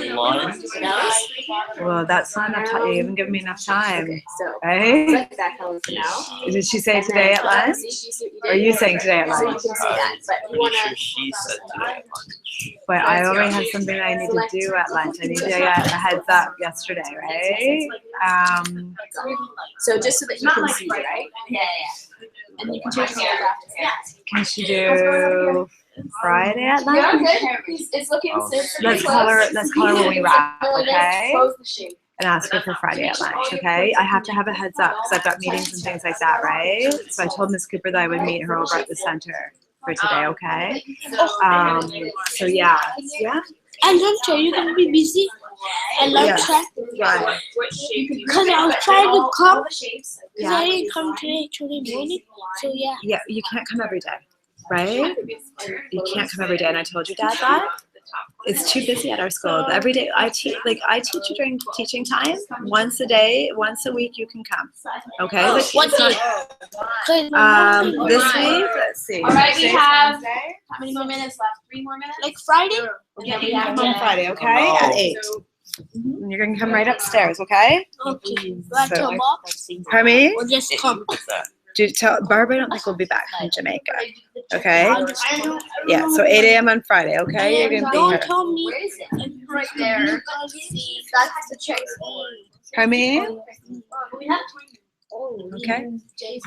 you want his face? Lunch. Well, that's not enough time. You haven't given me enough time. Okay, so Right? select that color for now. Did she say today at lunch? Or are you saying today at So you lunch? can see that, but you Pretty wanna. sure she said today at lunch. But I already have something I need to do at lunch. I need to get a heads up yesterday, right? So just so that you can see, right? Yeah. And you can change the color after that. Can she do Friday at Yeah, lunch? okay. It's looking. Let's call her when we wrap, okay? Close the shape. And ask her for Friday at lunch, okay? I have to have a heads up because I've got meetings and things like that, right? So I told Miss Cooper that I would meet her over at the center for today, okay? So yeah. At lunch, are you gonna be busy? At lunch time? Right. Because I was trying to come. Because Yeah. I didn't come today morning. So yeah. Yeah, you can't come every day, right? You can't come every day, and I told your dad that. It's too busy at our school. Every day I teach you during teaching time. Once a day, once a week you can come. Okay? But What it's day? not- this week, let's see. All right, we have how many more minutes left? 3 more minutes. Like Friday? Yeah, we Come have on Friday, okay? At 8. And you're gonna come right upstairs, okay? Okay. Do I So- tell Bob? Pardon me? Or just come? What's that? Do tell Barbara I don't think we'll be back from Jamaica. Okay? Yeah, so 8 a.m. on Friday, okay? You're gonna be Don't here. tell me. Where is it? Right there. That's the check. Pardon me? Okay.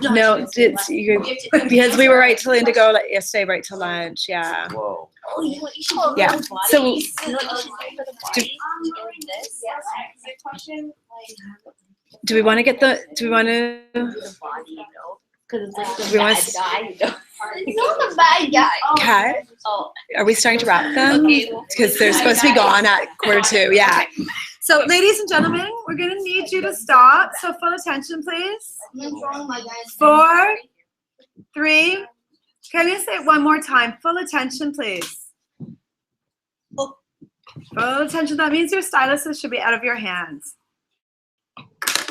No, because we were right till Indigo yesterday, right till lunch. Yeah. Whoa. Yeah. So do we want to get the? Do we want to? We want to. It's not a bad guy. Okay. Are we starting to wrap them? Because they're supposed to be gone at 1:45. Yeah. So, ladies and gentlemen, we're gonna need you to stop. So, full attention, please. 4, 3. Can you say it one more time? Full attention, please. Full attention. That means your stylus should be out of your hands.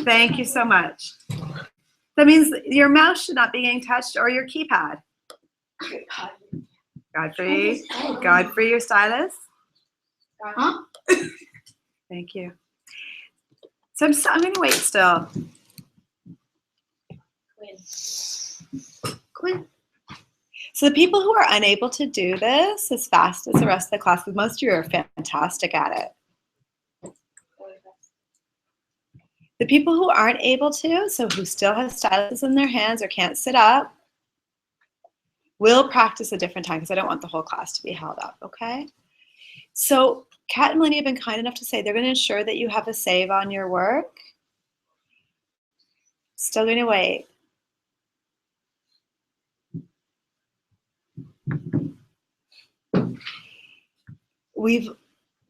Thank you so much. That means your mouse should not be getting touched or your keypad. Godfrey, your stylus. Huh? Thank you. So I'm going to wait still. Quinn. So the people who are unable to do this as fast as the rest of the class, because most of you are fantastic at it. The people who aren't able to, so who still have stylus in their hands or can't sit up, will practice a different time because I don't want the whole class to be held up, okay? So Kat and Lenny have been kind enough to say they're going to ensure that you have a save on your work. Still going to wait. We've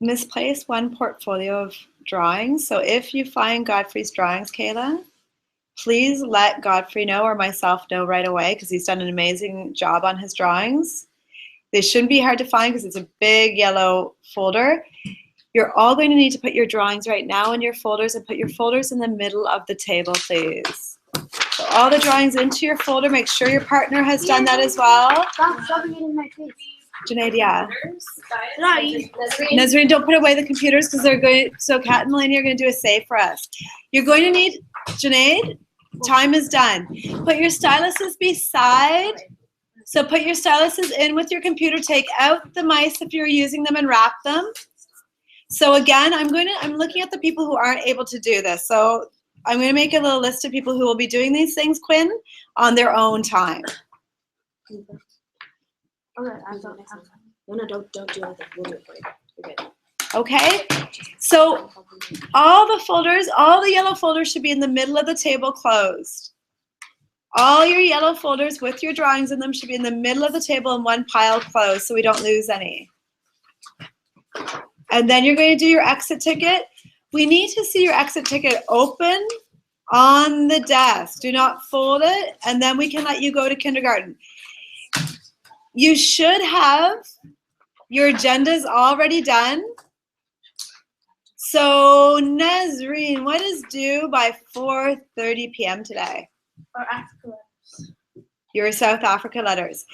misplaced one portfolio of drawings. So if you find Godfrey's drawings, Kayla, please let Godfrey know or myself know right away because he's done an amazing job on his drawings. They shouldn't be hard to find because it's a big yellow folder. You're all going to need to put your drawings right now in your folders and put your folders in the middle of the table, please. So all the drawings into your folder. Make sure your partner has done that as well. Stop shoving it in my face. Junaid, yeah. Right. Nazreen, don't put away the computers because they're going. So Kat and Melanie are going to do a save for us. You're going to need, Junaid, time is done. Put your styluses beside. So put your styluses in with your computer. Take out the mice if you're using them and wrap them. So again, I'm looking at the people who aren't able to do this. So I'm going to make a little list of people who will be doing these things, Quinn, on their own time. Okay, no, don't do anything. We'll do it for you. You're good. Okay? So all the folders, all the yellow folders should be in the middle of the table closed. All your yellow folders with your drawings in them should be in the middle of the table in one pile closed so we don't lose any. And then you're going to do your exit ticket. We need to see your exit ticket open on the desk. Do not fold it, and then we can let you go to kindergarten. You should have your agendas already done. So Nazreen, what is due by 4:30 p.m. today? Or Africa. Your South Africa letters.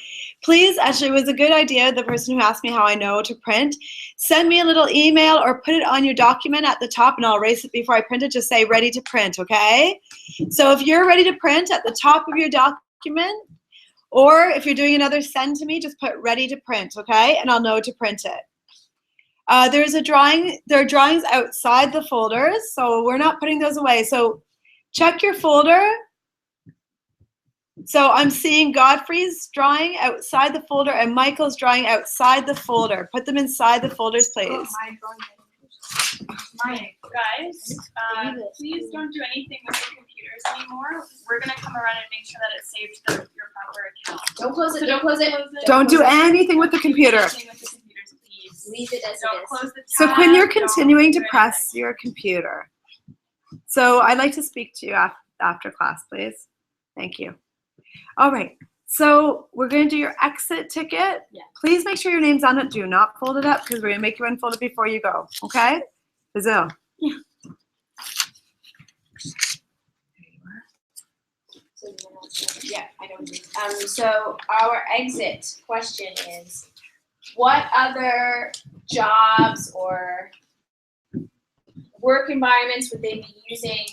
Please, actually, it was a good idea, the person who asked me how I know to print. Send me a little email or put it on your document at the top and I'll erase it before I print it. Just say ready to print, okay? So if you're ready to print at the top of your document, or if you're doing another send to me, just put ready to print, okay? And I'll know to print it. There are drawings outside the folders, so we're not putting those away. So check your folder. So I'm seeing Godfrey's drawing outside the folder and Michael's drawing outside the folder. Put them inside the folders, please. Guys, please don't do anything with your computers anymore. We're gonna come around and make sure that it's saved to your proper account. Don't close it. Don't close it. Don't do anything with the computer. Anything with the computers, please. Leave it as Don't it is. close the So tab, Quinn, you're don't continuing to do press your computer. So I'd like to speak to you after class, please. Thank you. All right. So we're going to do your exit ticket. Yeah. Please make sure your name's on it. Do not fold it up because we're going to make you unfold it before you go. Okay? Bazil. Yeah. Yeah, I know. So our exit question is, what other jobs or work environments would they be using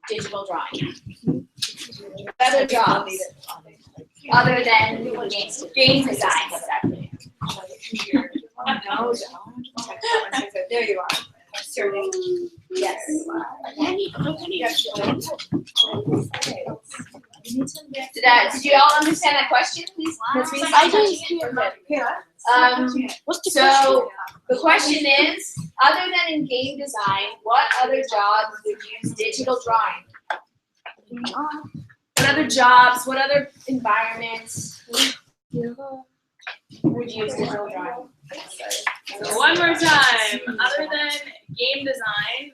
digital drawing? What other jobs other than game design? Exactly. There you are. Yes. Did you all understand that question, please? I didn't. So the question is, other than in game design, what other jobs would use digital drawing? What other jobs, what other environments would use digital drawing? So one more time, other than game design,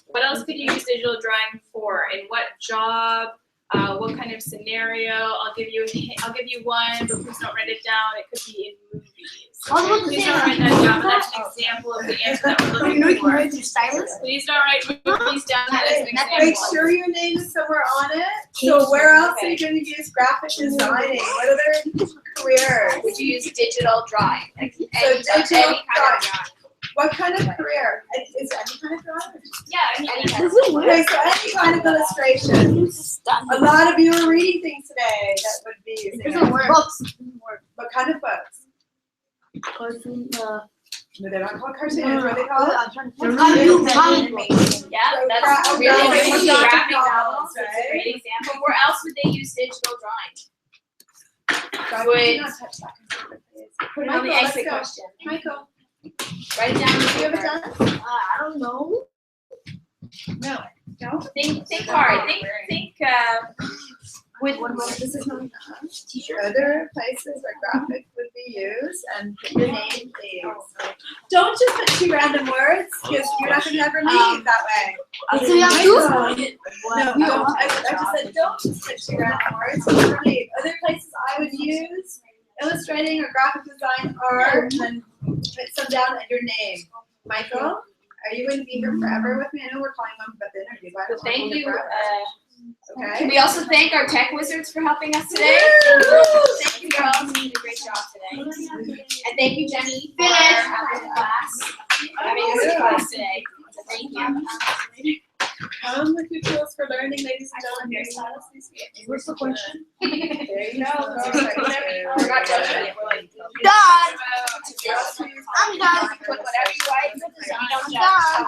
what else could you use digital drawing for? In what job? What kind of scenario? I'll give you one, but please don't write it down. It could be in movies. Please don't write that down. But that's an example of the answer that we're looking for. Please don't write movies down. That is an example. Make sure your name is somewhere on it. So where else are you going to use graphic designing? What other careers? Would you use digital drawing? So digital drawing. What kind of career? Is it any kind of drawing? Yeah, any kind of. Okay, so any kind of illustration. A lot of you are reading things today that would be using it. Books. What kind of books? Cartoon. No, they're not called cartoons. What are they called? Yeah, that's Oh, really graphic great. novels, Graphic novels, right? that's a great example. Where else would they use digital drawing? God, Would- do not touch that computer, please. Put it on the Michael, exit let's go. question. Michael, Write it down. do you have it done? I don't know. No. Think hard. Think. This is not other places where graphic would be used and put your name, please. Don't just put 2 random words because you're not going to ever leave that way. So you have two? No, don't. I just said don't just put 2 random words. You'll never leave. Other places I would use illustrating or graphic design are and put some down and your name. Michael, are you going to be here forever with me? I know we're calling on about the interview, but So thank you. Okay. Can we also thank our tech wizards for helping us today? Thank you girls, you did a great job today. And thank you, Jenny, for having the class. Having us in class today. So thank you. With your tools for learning, ladies and gentlemen. What's the question? There you go. We're not judging it. We're like, Done. I'm done. put whatever you like. I'm done.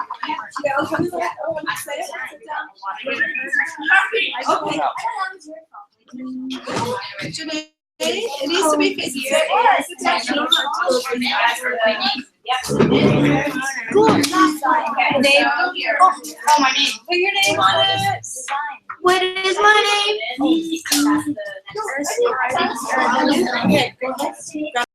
Janae, it needs to be facing you. Cool. Name here. Oh, my name. Put your name on it. What is my name? That's the next.